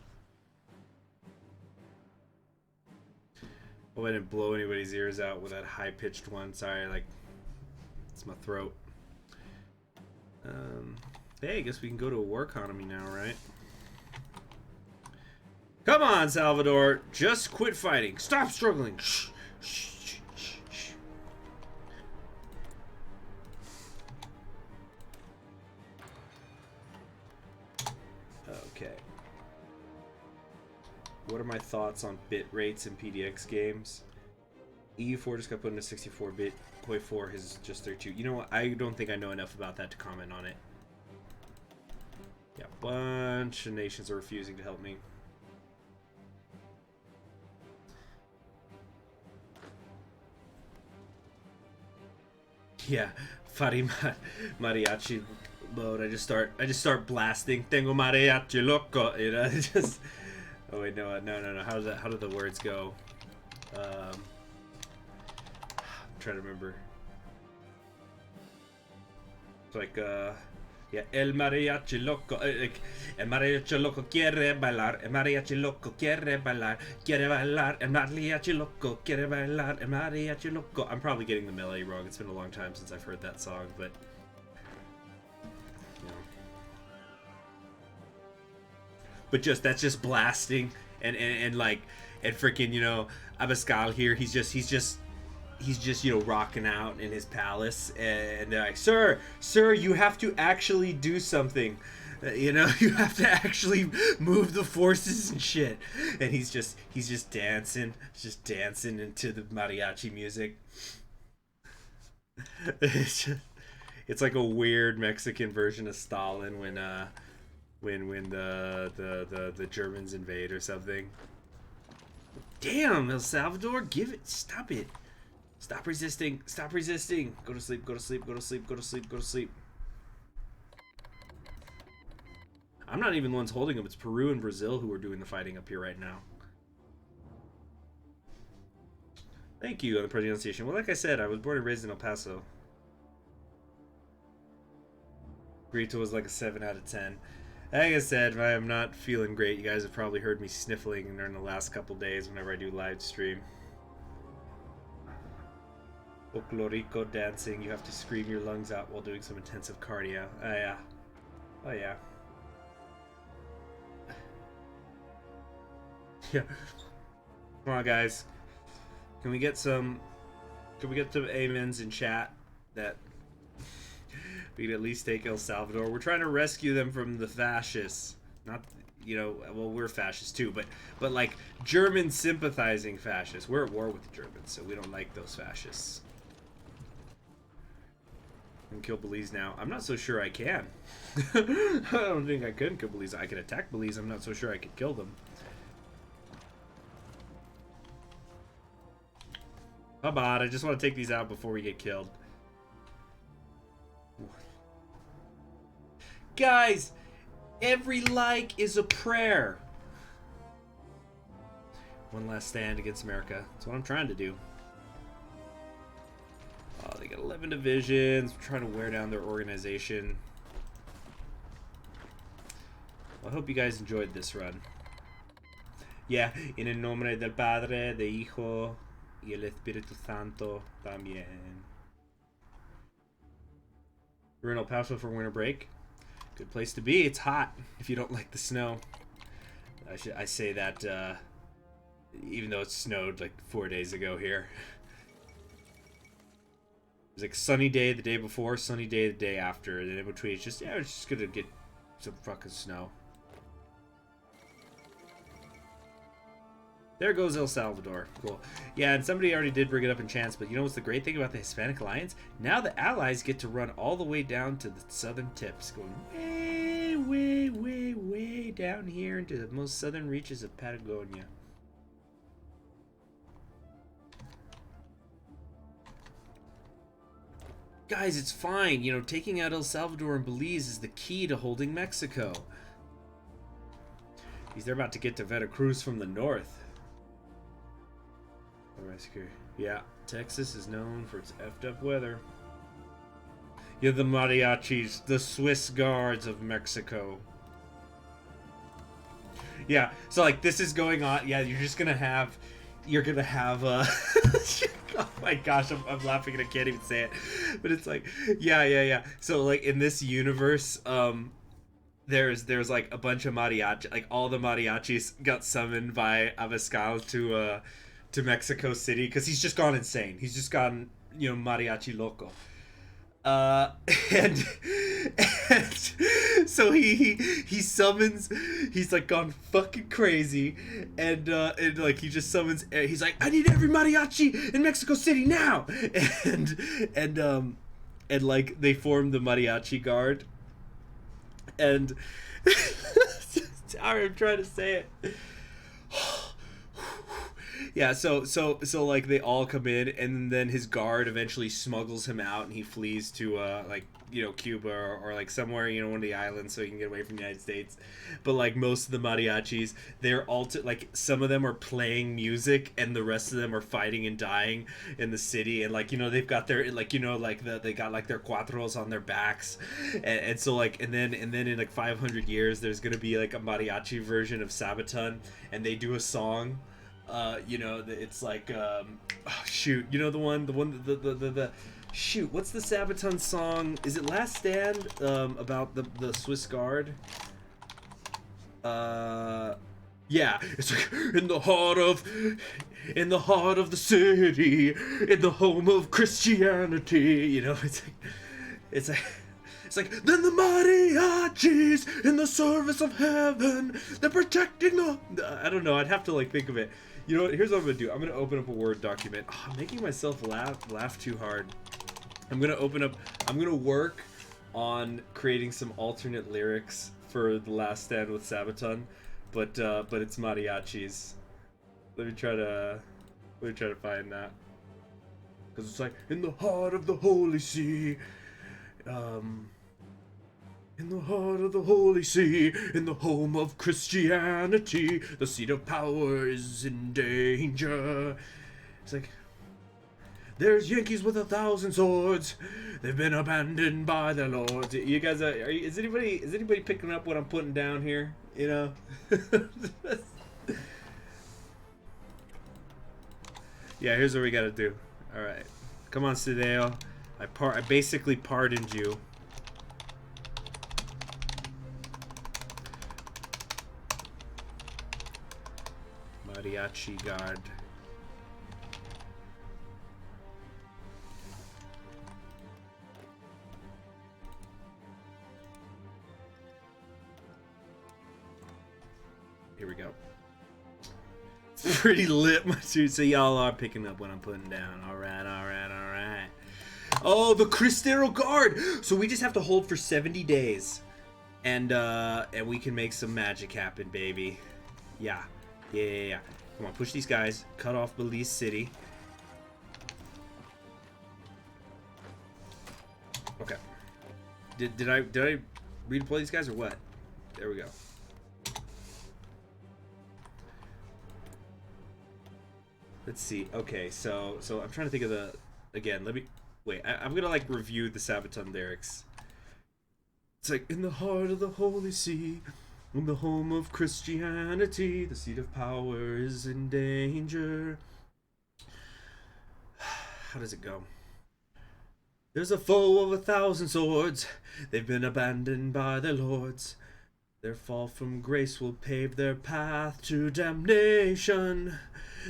S1: Hope I didn't blow anybody's ears out with that high-pitched one. Sorry, like, it's my throat. Hey, I guess we can go to a war economy now, right? Come on, Salvador. Just quit fighting. Stop struggling. Shh. what are my thoughts on bit rates in PDX games? EU4 just got put into 64-bit. HOI4 is just 32. You know what? I don't think I know enough about that to comment on it. Yeah, a bunch of nations are refusing to help me. Yeah, mariachi mode. I just start blasting. Tengo mariachi loco. You know, just. Oh wait, no. How do the words go? I'm trying to remember. It's like yeah, el mariachi loco, like, el mariachi loco quiere bailar, el mariachi loco quiere bailar, el mariachi loco quiere bailar, el mariachi loco. I'm probably getting the melody wrong. It's been a long time since I've heard that song, but you know. But that's just blasting and like and freaking, you know, Abascal here. He's just you know, rocking out in his palace, and they're like, sir, you have to actually do something, you know, you have to actually move the forces and shit. And he's just dancing into the mariachi music. It's like a weird Mexican version of Stalin when the Germans invade or something. Damn, El Salvador, give it, stop it. Stop resisting. Stop resisting. Go to sleep. Go to sleep. Go to sleep. Go to sleep. Go to sleep. I'm not even the ones holding them. It's Peru and Brazil who are doing the fighting up here right now. Thank you on the pronunciation. Well, like I said, I was born and raised in El Paso. Grito was like a 7 out of 10. Like I said, I am not feeling great. You guys have probably heard me sniffling during the last couple days whenever I do live stream. Folklorico dancing, you have to scream your lungs out while doing some intensive cardio. Oh yeah. Oh yeah. Yeah. Come on, guys. Can we get some amens in chat that we can at least take El Salvador? We're trying to rescue them from the fascists. Not, you know, well, we're fascists too, but like German sympathizing fascists. We're at war with the Germans, so we don't like those fascists. Can kill Belize now. I'm not so sure I can. I don't think I could kill Belize. I could attack Belize. I'm not so sure I could kill them. Bye-bye. I just want to take these out before we get killed. Guys, every like is a prayer. One last stand against America. That's what I'm trying to do. Oh, they got 11 divisions. We're trying to wear down their organization. Well, I hope you guys enjoyed this run. Yeah, en el nombre del Padre, de Hijo, y el Espíritu Santo también. We're in El Paso for winter break. Good place to be. It's hot if you don't like the snow. I say that even though it snowed like 4 days ago here. It was like sunny day the day before, sunny day the day after, and then in between it's just, yeah, it's just gonna get some fucking snow. There goes El Salvador. Cool. Yeah, and somebody already did bring it up in chance, but you know what's the great thing about the Hispanic Alliance? Now the Allies get to run all the way down to the southern tips, going way, way, way, way down here into the most southern reaches of Patagonia. Guys, it's fine. You know, taking out El Salvador and Belize is the key to holding Mexico. They're about to get to Veracruz from the north. Yeah, Texas is known for its effed up weather. You're the mariachis, the Swiss guards of Mexico. Yeah, so like this is going on. Yeah, you're gonna have oh my gosh, I'm laughing and I can't even say it, but it's like yeah. So like in this universe, there's like a bunch of mariachi, like all the mariachis got summoned by Abascal to Mexico City because he's just gone insane. He's just gone, you know, mariachi loco. Uh, and, and so he summons, he's like gone fucking crazy, and like he just summons, he's like, I need every mariachi in Mexico City now, and and like they form the mariachi guard, and sorry, I'm trying to say it. Yeah, so like they all come in, and then his guard eventually smuggles him out, and he flees to like, you know, Cuba, or like somewhere, you know, one of the islands, so he can get away from the United States. But like most of the mariachis, they're all like some of them are playing music, and the rest of them are fighting and dying in the city, and like, you know, they've got their, like, you know, like they got like their cuatros on their backs, and so like and then in like 500 years there's gonna be like a mariachi version of Sabaton, and they do a song. You know, it's like, oh, shoot, you know, the shoot, what's the Sabaton song? Is it Last Stand? About the Swiss Guard? Yeah, it's like, in the heart of the city, in the home of Christianity, you know, it's like, it's like, then the mariachis in the service of heaven, they're protecting the... I don't know, I'd have to like think of it. You know what, here's what I'm gonna do. I'm gonna open up a Word document. Oh, I'm making myself laugh too hard. I'm gonna work on creating some alternate lyrics for The Last Stand with Sabaton, but it's mariachis. Let me try to find that. Cause it's like, in the heart of the holy see, in the heart of the holy see, in the home of Christianity, the seat of power is in danger. It's like, there's Yankees with 1,000 swords. They've been abandoned by their lords. You guys, is anybody picking up what I'm putting down here? You know. Yeah, here's what we gotta do. All right, come on, Sideo. I basically pardoned you. Mariachi guard. Here we go. It's pretty lit, my dude. So y'all are picking up what I'm putting down. All right, all right, all right. Oh, the Cristero guard. So we just have to hold for 70 days, and we can make some magic happen, baby. Yeah. Yeah. Come on, push these guys. Cut off Belize City. Okay. Did I redeploy these guys or what? There we go. Let's see. Okay, so I'm trying to think of the... Again, let me... Wait, I'm gonna, like, review the Sabaton lyrics. It's like, in the heart of the holy see, in the home of Christianity, the seat of power is in danger. How does it go? There's a foe of 1,000 swords. They've been abandoned by their lords. Their fall from grace will pave their path to damnation.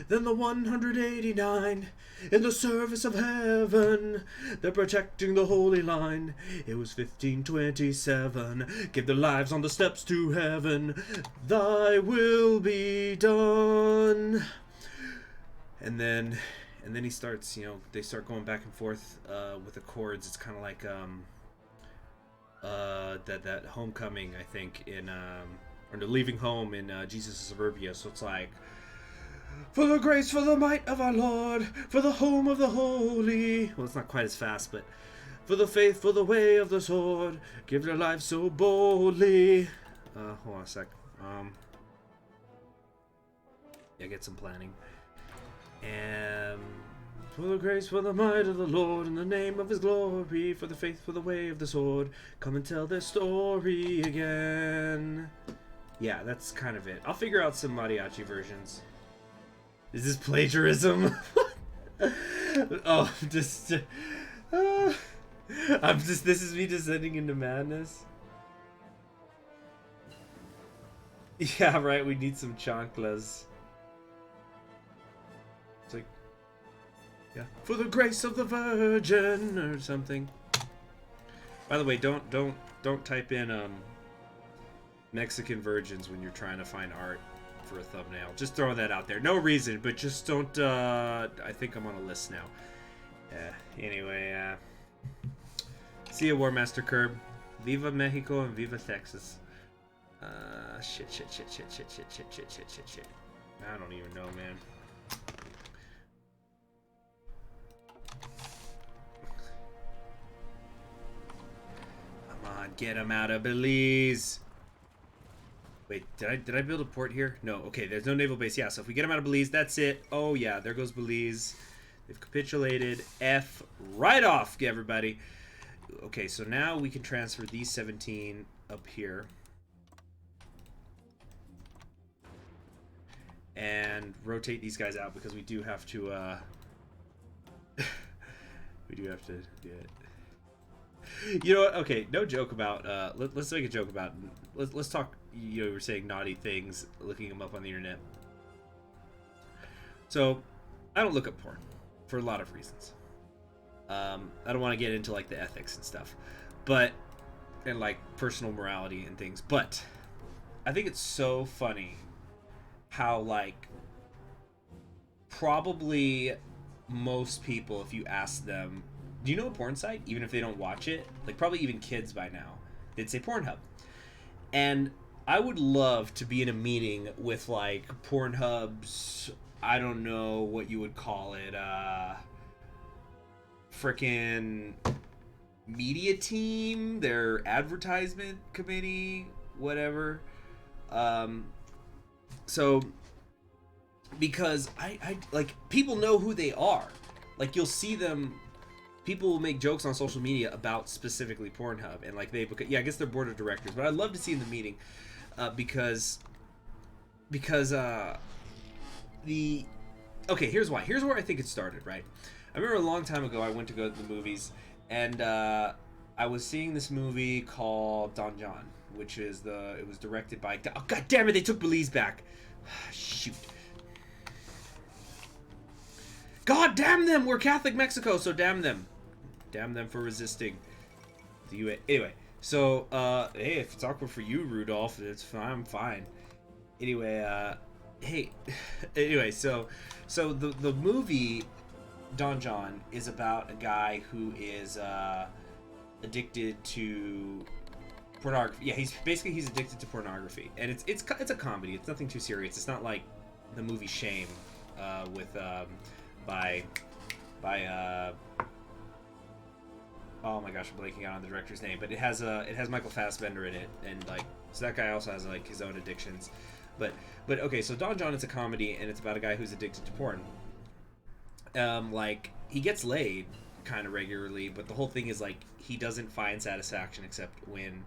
S1: Then the 189 in the service of heaven, they're protecting the holy line. It was 1527, give their lives on the steps to heaven. Thy will be done. And then he starts, you know, they start going back and forth with the chords. It's kind of like that Homecoming, I think, in or the Leaving Home in Jesus' Suburbia. So it's like, for the grace, for the might of our Lord, for the home of the holy. Well, it's not quite as fast, but for the faith, for the way of the sword, give their lives so boldly. Hold on a sec. Yeah, get some planning. And for the grace, for the might of the Lord, in the name of his glory, for the faith, for the way of the sword, come and tell their story again. Yeah, that's kind of it. I'll figure out some mariachi versions. Is this plagiarism? Oh, this is me descending into madness. Yeah, right, we need some chanclas. It's like, yeah, for the grace of the Virgin, or something. By the way, don't type in Mexican virgins when you're trying to find art for a thumbnail. Just throwing that out there. No reason, but just don't. I think I'm on a list now. Anyway, see you, War Master Curb. Viva Mexico and Viva Texas. Shit. I don't even know, man. Come on, get him out of Belize. Wait, did I build a port here? No. Okay, there's no naval base. Yeah, so if we get them out of Belize, that's it. Oh yeah, there goes Belize. They've capitulated. F right off, everybody. Okay, so now we can transfer these 17 up here. And rotate these guys out because we do have to we do have to do it. You know what? Okay, no joke about let's make a joke about let's talk. You know, we're saying naughty things, looking them up on the internet. So I don't look up porn for a lot of reasons. I don't want to get into like the ethics and stuff, but and like personal morality and things, but I think it's so funny how like probably most people, if you ask them, do you know a porn site, even if they don't watch it, like probably even kids by now, they'd say Pornhub. And I would love to be in a meeting with like Pornhub's, I don't know what you would call it, frickin' media team, their advertisement committee, whatever. So because I like, people know who they are. Like, you'll see them, people will make jokes on social media about specifically Pornhub, and like yeah, I guess they're board of directors, but I'd love to see in the meeting, because okay, here's why. Here's where I think it started, right? I remember a long time ago I went to go to the movies, and I was seeing this movie called Don John, which is it was directed by, oh god damn it, they took Belize back. Shoot. God damn them! We're Catholic Mexico, so damn them. Damn them for resisting the UN. Anyway, so hey, if it's awkward for you, Rudolph, it's fine. I'm fine. Anyway, hey, anyway, so the movie Don John is about a guy who is addicted to pornography. Yeah, he's addicted to pornography, and it's a comedy. It's nothing too serious. It's not like the movie Shame with by oh my gosh, I'm blanking out on the director's name, but it has Michael Fassbender in it, and like, so that guy also has like his own addictions. But okay, so Don John is a comedy, and it's about a guy who's addicted to porn. Like, he gets laid kind of regularly, but the whole thing is like, he doesn't find satisfaction except when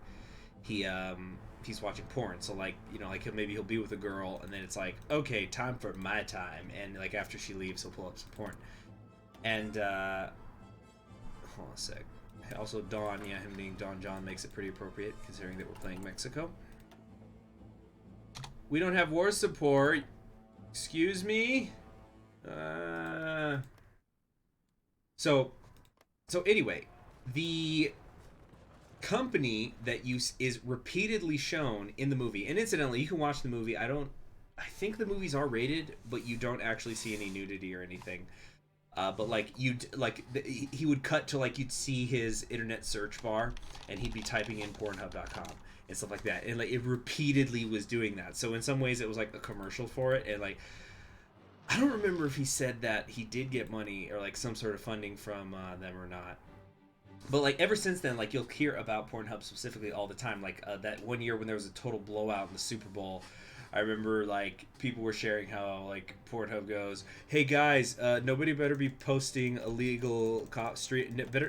S1: he's watching porn. So like, you know, like he'll be with a girl, and then it's like, okay, time for my time, and like after she leaves, he'll pull up some porn. And hold on a sec. Also, Don, yeah, him being Don John makes it pretty appropriate considering that we're playing Mexico. We don't have war support. Excuse me. So anyway, the company that is repeatedly shown in the movie, and incidentally, you can watch the movie. I think the movies are rated, but you don't actually see any nudity or anything. But like, he would cut to like, you'd see his internet search bar, and he'd be typing in Pornhub.com and stuff like that, and like, it repeatedly was doing that. So in some ways, it was like a commercial for it, and like, I don't remember if he said that he did get money or like some sort of funding from them or not. But like, ever since then, like, you'll hear about Pornhub specifically all the time. Like that one year when there was a total blowout in the Super Bowl, I remember like people were sharing how like Pornhub goes, "Hey guys, nobody better be posting illegal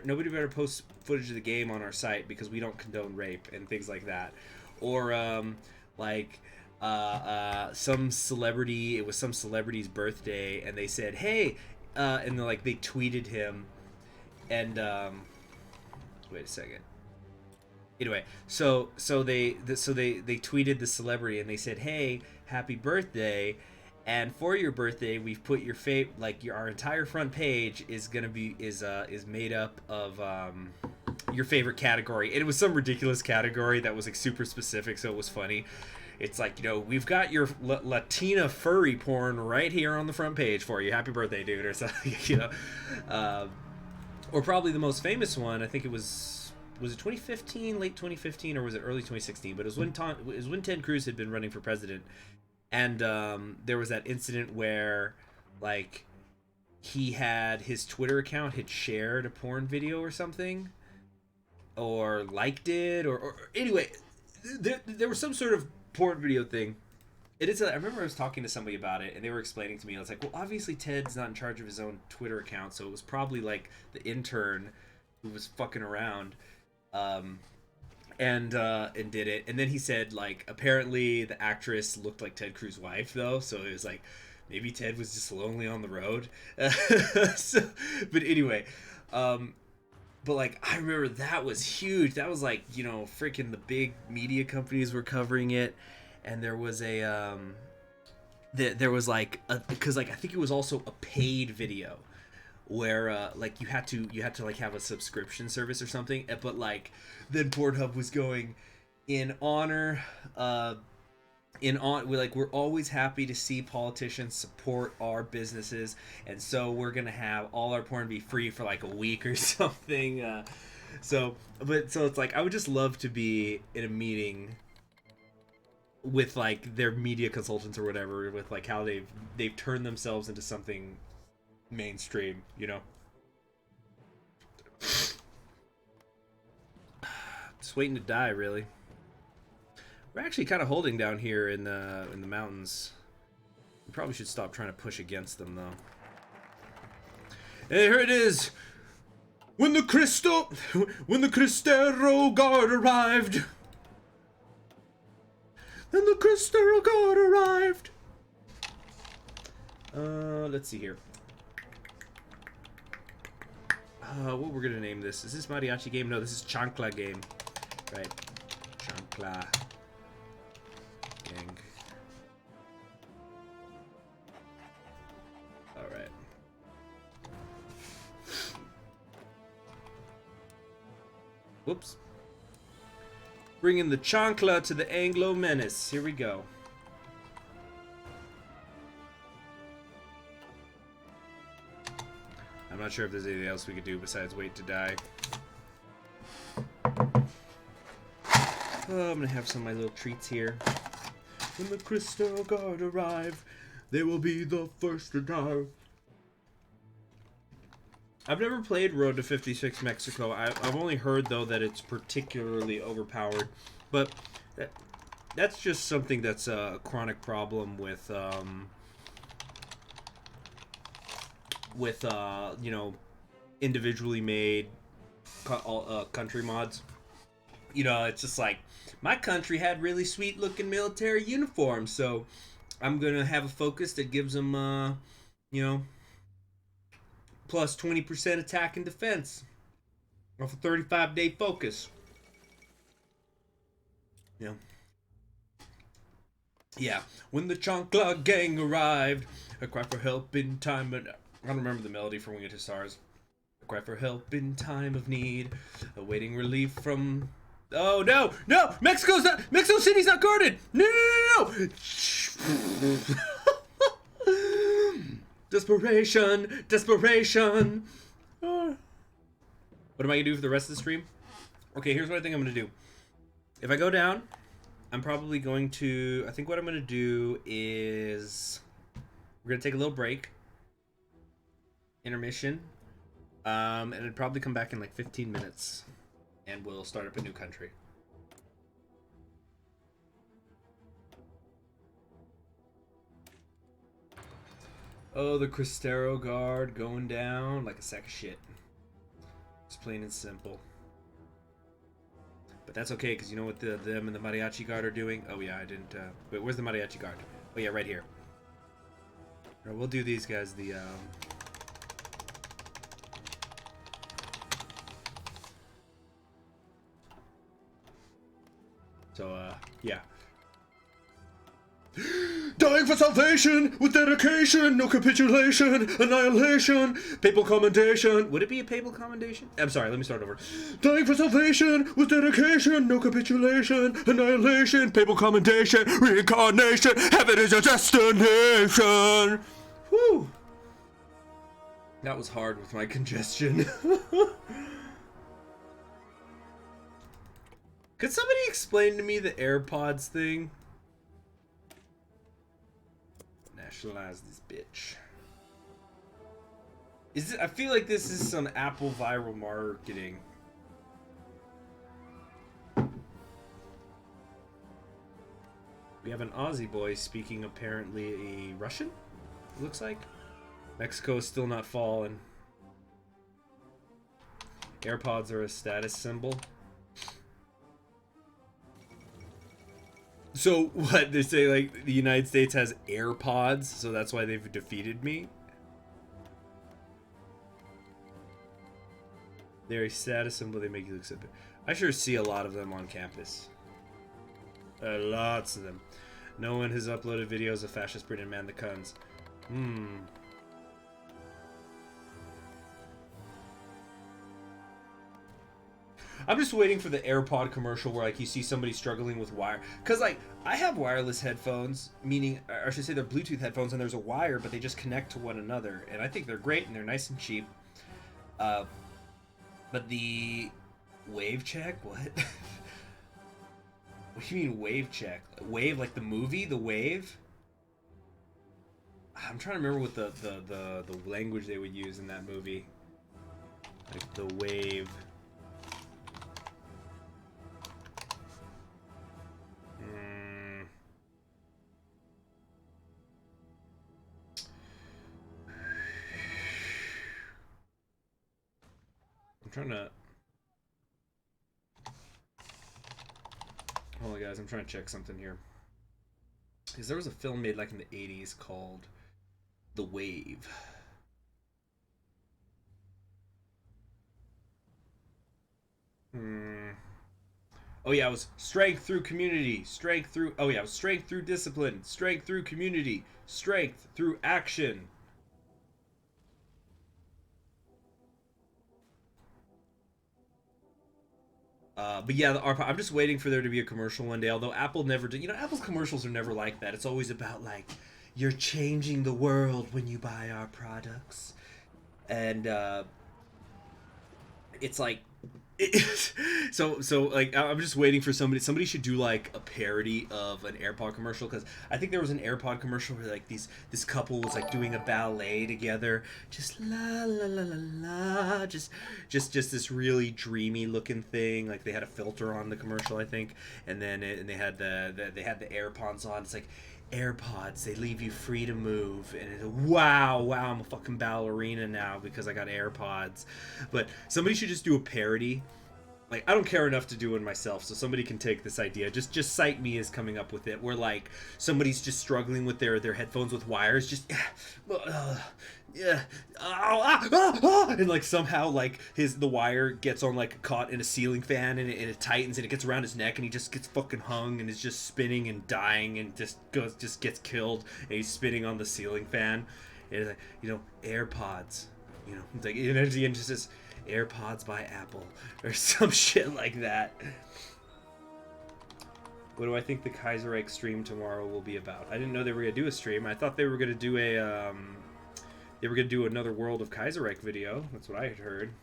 S1: nobody better post footage of the game on our site because we don't condone rape," and things like that. Or like some celebrity, it was some celebrity's birthday, and they said, "Hey," and like they tweeted him, and wait a second. Anyway, so they tweeted the celebrity, and they said, "Hey, happy birthday, and for your birthday, we've put your our entire front page is gonna be is made up of your favorite category, and it was some ridiculous category that was like super specific, so it was funny. It's like, you know, we've got your Latina furry porn right here on the front page for you. Happy birthday, dude, or something, you know. Or probably the most famous one, I think it was it 2015, late 2015, or was it early 2016? But it was when Ted Cruz had been running for president, and there was that incident where, like, he had his Twitter account had shared a porn video or something, or liked it, or anyway, there was some sort of porn video thing. I remember I was talking to somebody about it, and they were explaining to me. I was like, well, obviously Ted's not in charge of his own Twitter account, so it was probably like the intern who was fucking around, and did it. And then he said, like, apparently the actress looked like Ted Cruz's wife, though, so it was like maybe Ted was just lonely on the road. But anyway, but like, I remember that was huge. That was like, you know, freaking the big media companies were covering it, and there was there was like because like I think it was also a paid video where like you had to like have a subscription service or something, but like then Pornhub was going in honor we're always happy to see politicians support our businesses, and so we're gonna have all our porn be free for like a week or something. So it's like I would just love to be in a meeting with like their media consultants or whatever, with like how they've turned themselves into something mainstream, you know. Just waiting to die, really. We're actually kind of holding down here in the mountains. We probably should stop trying to push against them, though. Hey, here it is. When the Cristero Guard arrived. Then the Cristero Guard arrived. Let's see here. What we're gonna name this? Is this mariachi game? No, this is chancla game. Right. Chancla. Gang. Alright. Whoops. Bringing the chancla to the Anglo menace. Here we go. I'm not sure if there's anything else we could do besides wait to die. Oh, I'm gonna have some of my little treats here. When the Cristero Guard arrive, they will be the first to die. I've never played Road to 56 Mexico. I've only heard, though, that it's particularly overpowered. But that's just something that's a chronic problem with you know, individually made country mods. You know, it's just like, my country had really sweet looking military uniforms, so I'm gonna have a focus that gives them you know, plus 20% attack and defense off a 35-day focus. Yeah. Yeah. When the Chancla gang arrived, a cry for help in time, but I don't remember the melody for Winged Hussars. A cry for help in time of need, awaiting relief from. Oh no! No! Mexico City's not guarded! No! Desperation! Desperation! What am I gonna do for the rest of the stream? Okay, here's what I think I'm gonna do. If I go down, I'm probably going to. I think what I'm gonna do is we're gonna take a little break, intermission, and it'd probably come back in like 15 minutes, and we'll start up a new country. Oh, the Cristero Guard going down like a sack of shit. Just plain and simple. But that's okay, because you know what them and the Mariachi Guard are doing? Oh yeah, I didn't, wait, where's the Mariachi Guard? Oh yeah, right here. Right, we'll do these guys the, So, yeah. Dying for salvation with dedication, no capitulation, annihilation, papal commendation. Would it be a papal commendation? I'm sorry, let me start over. Dying for salvation with dedication, no capitulation, annihilation, papal commendation, reincarnation, heaven is your destination. Whew. That was hard with my congestion. Could somebody explain to me the AirPods thing? Nationalize this bitch. Is it? I feel like this is some Apple viral marketing. We have an Aussie boy speaking apparently a Russian, it looks like. Mexico is still not fallen. AirPods are a status symbol. So what, they say like the United States has AirPods, so that's why they've defeated me? They're a status symbol, they make you look stupid. I sure see a lot of them on campus. Lots of them. No one has uploaded videos of fascist Britain man the Cuns. I'm just waiting for the AirPod commercial where like you see somebody struggling with wire, because like I have wireless headphones, meaning, or I should say they're Bluetooth headphones, and there's a wire, but they just connect to one another, and I think they're great and they're nice and cheap. But the wave check, what? What do you mean wave check? Wave like the movie, The Wave? I'm trying to remember what the language they would use in that movie. Like The Wave. I'm trying to... Hold on, guys. I'm trying to check something here. Because there was a film made like in the 80s called The Wave. Oh yeah, it was strength through community, strength through... Oh yeah, it was strength through discipline, strength through community, strength through action. But yeah, I'm just waiting for there to be a commercial one day, although Apple never did. You know, Apple's commercials are never like that. It's always about, like, you're changing the world when you buy our products. And, it's like... so like I'm just waiting for somebody should do like a parody of an AirPod commercial, because I think there was an AirPod commercial where like this couple was like doing a ballet together, just la la la la la, just this really dreamy looking thing. Like they had a filter on the commercial, I think, and then they had the AirPods on. It's like, AirPods, they leave you free to move, and it's, wow, I'm a fucking ballerina now because I got AirPods. But somebody should just do a parody. Like, I don't care enough to do it myself, so somebody can take this idea. Just cite me as coming up with it, where like somebody's just struggling with their headphones with wires, just and like somehow like the wire gets on like caught in a ceiling fan, and it tightens and it gets around his neck, and he just gets fucking hung and is just spinning and dying and just gets killed, and he's spinning on the ceiling fan. And it's like, you know, AirPods, you know, it's like energy and just says AirPods by Apple or some shit like that. What do I think the Kaiserreich stream tomorrow will be about? I didn't know they were gonna do a stream. I thought they were gonna do a they were gonna do another World of Kaiserreich video. That's what I had heard.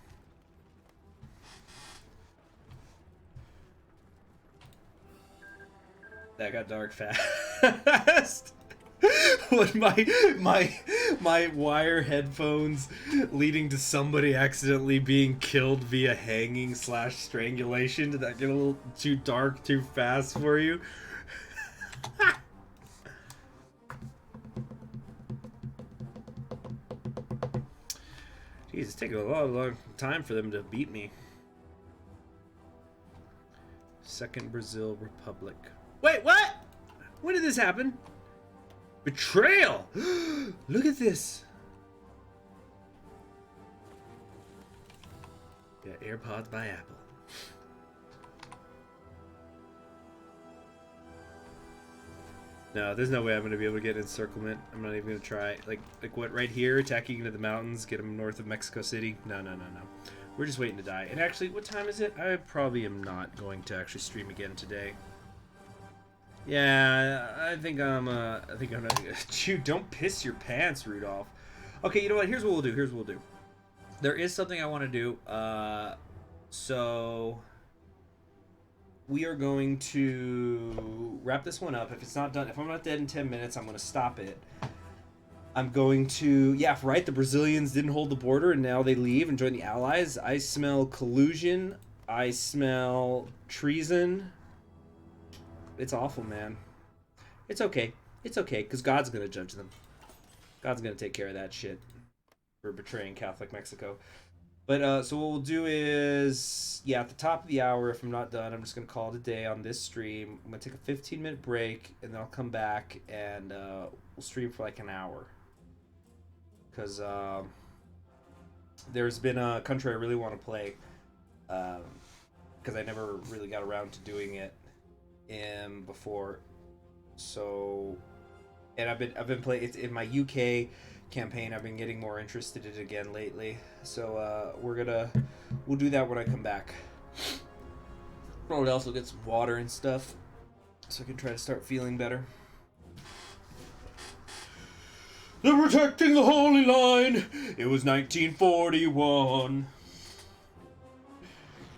S1: That got dark fast. When my wire headphones leading to somebody accidentally being killed via hanging / strangulation, did that get a little too dark too fast for you? Jeez, it's taking a long time for them to beat me. Second Brazil Republic. Wait, what? When did this happen? Betrayal! Look at this. Yeah, AirPods by Apple. No, there's no way I'm gonna be able to get encirclement. I'm not even gonna try. Like what, right here, attacking into the mountains, get them north of Mexico City? No. We're just waiting to die. And actually, what time is it? I probably am not going to actually stream again today. Yeah, I think I'm not. Dude, don't piss your pants, Rudolph. Okay, you know what? Here's what we'll do. There is something I want to do. So we are going to wrap this one up. If it's not done, if I'm not dead in 10 minutes, I'm going to stop it. I'm going to, yeah, right, the Brazilians didn't hold the border and now they leave and join the Allies. I smell collusion. I smell treason. It's awful, man. It's okay. It's okay, because God's going to judge them. God's going to take care of that shit for betraying Catholic Mexico. But, so what we'll do is, yeah, at the top of the hour, if I'm not done, I'm just going to call it a day on this stream. I'm going to take a 15-minute break, and then I'll come back, and we'll stream for like an hour. Because there's been a country I really want to play, because I never really got around to doing it before. So, and I've been playing, it's in my UK campaign. I've been getting more interested in it again lately. So we'll do that when I come back. Probably also get some water and stuff, so I can try to start feeling better. They're protecting the Holy Line. It was 1941.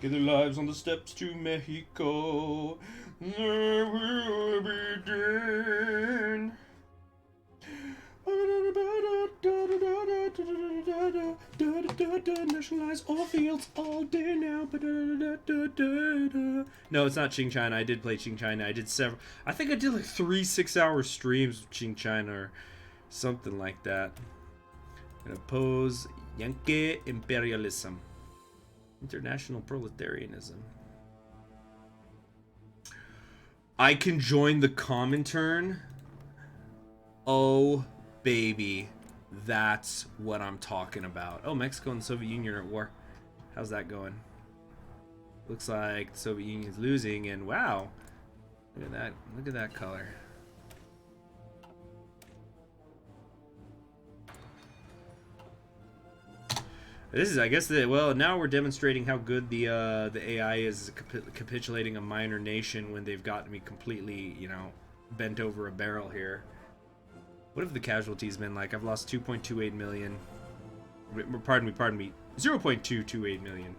S1: Give their lives on the steps to Mexico. There will be din. Nationalize all fields all day now. No, it's not Qing China. I did play Qing China. I did several. I think I did like 3 6-hour streams of Qing China or something like that. And oppose Yankee imperialism, international proletarianism. I can join the Comintern. Oh, baby. That's what I'm talking about. Oh, Mexico and the Soviet Union are at war. How's that going? Looks like the Soviet Union's losing, and wow. Look at that. Look at that color. This is, I guess, well, now we're demonstrating how good the AI is capitulating a minor nation when they've got me completely, you know, bent over a barrel here. What have the casualties been like? I've lost 2.28 million. Pardon me. 0.228 million.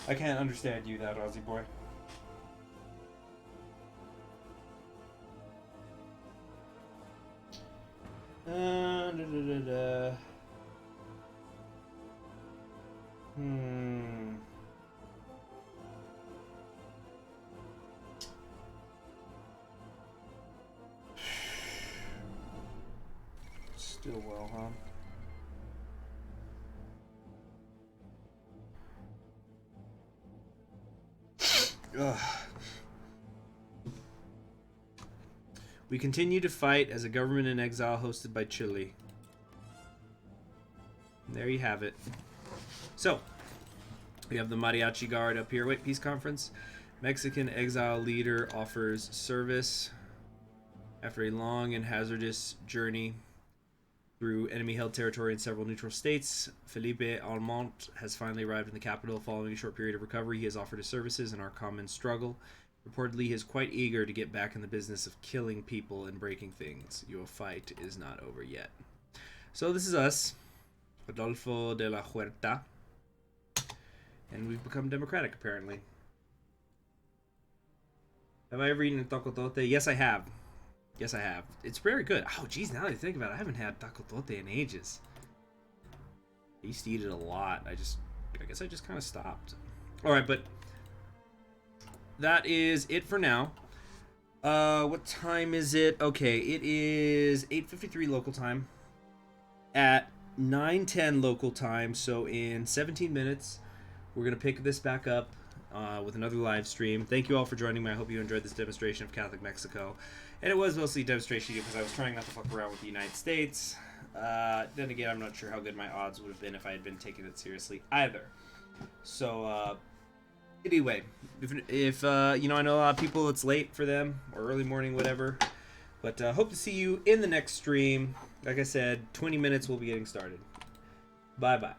S1: I can't understand you, that Aussie boy. Still well, huh? Ugh. We continue to fight as a government in exile hosted by Chile. And there you have it. So, we have the Mariachi Guard up here. Wait, peace conference. Mexican exile leader offers service after a long and hazardous journey through enemy-held territory in several neutral states. Felipe Almont has finally arrived in the capital following a short period of recovery. He has offered his services in our common struggle. Reportedly, he is quite eager to get back in the business of killing people and breaking things. Your fight is not over yet. So this is us, Adolfo de la Huerta. And we've become democratic, apparently. Have I ever eaten a tacotote? Yes, I have. Yes, I have. It's very good. Oh, geez, now that I think about it, I haven't had tacotote in ages. I used to eat it a lot. I guess I just kind of stopped. All right, but that is it for now. What time is it? Okay, it is 8:53 local time. At 9:10 local time, so in 17 minutes, we're going to pick this back up with another live stream. Thank you all for joining me. I hope you enjoyed this demonstration of Catholic Mexico. And it was mostly a demonstration because I was trying not to fuck around with the United States. Then again, I'm not sure how good my odds would have been if I had been taking it seriously either. So, Anyway, if you know, I know a lot of people it's late for them or early morning, whatever. But hope to see you in the next stream. Like I said, 20 minutes we'll be getting started. Bye bye.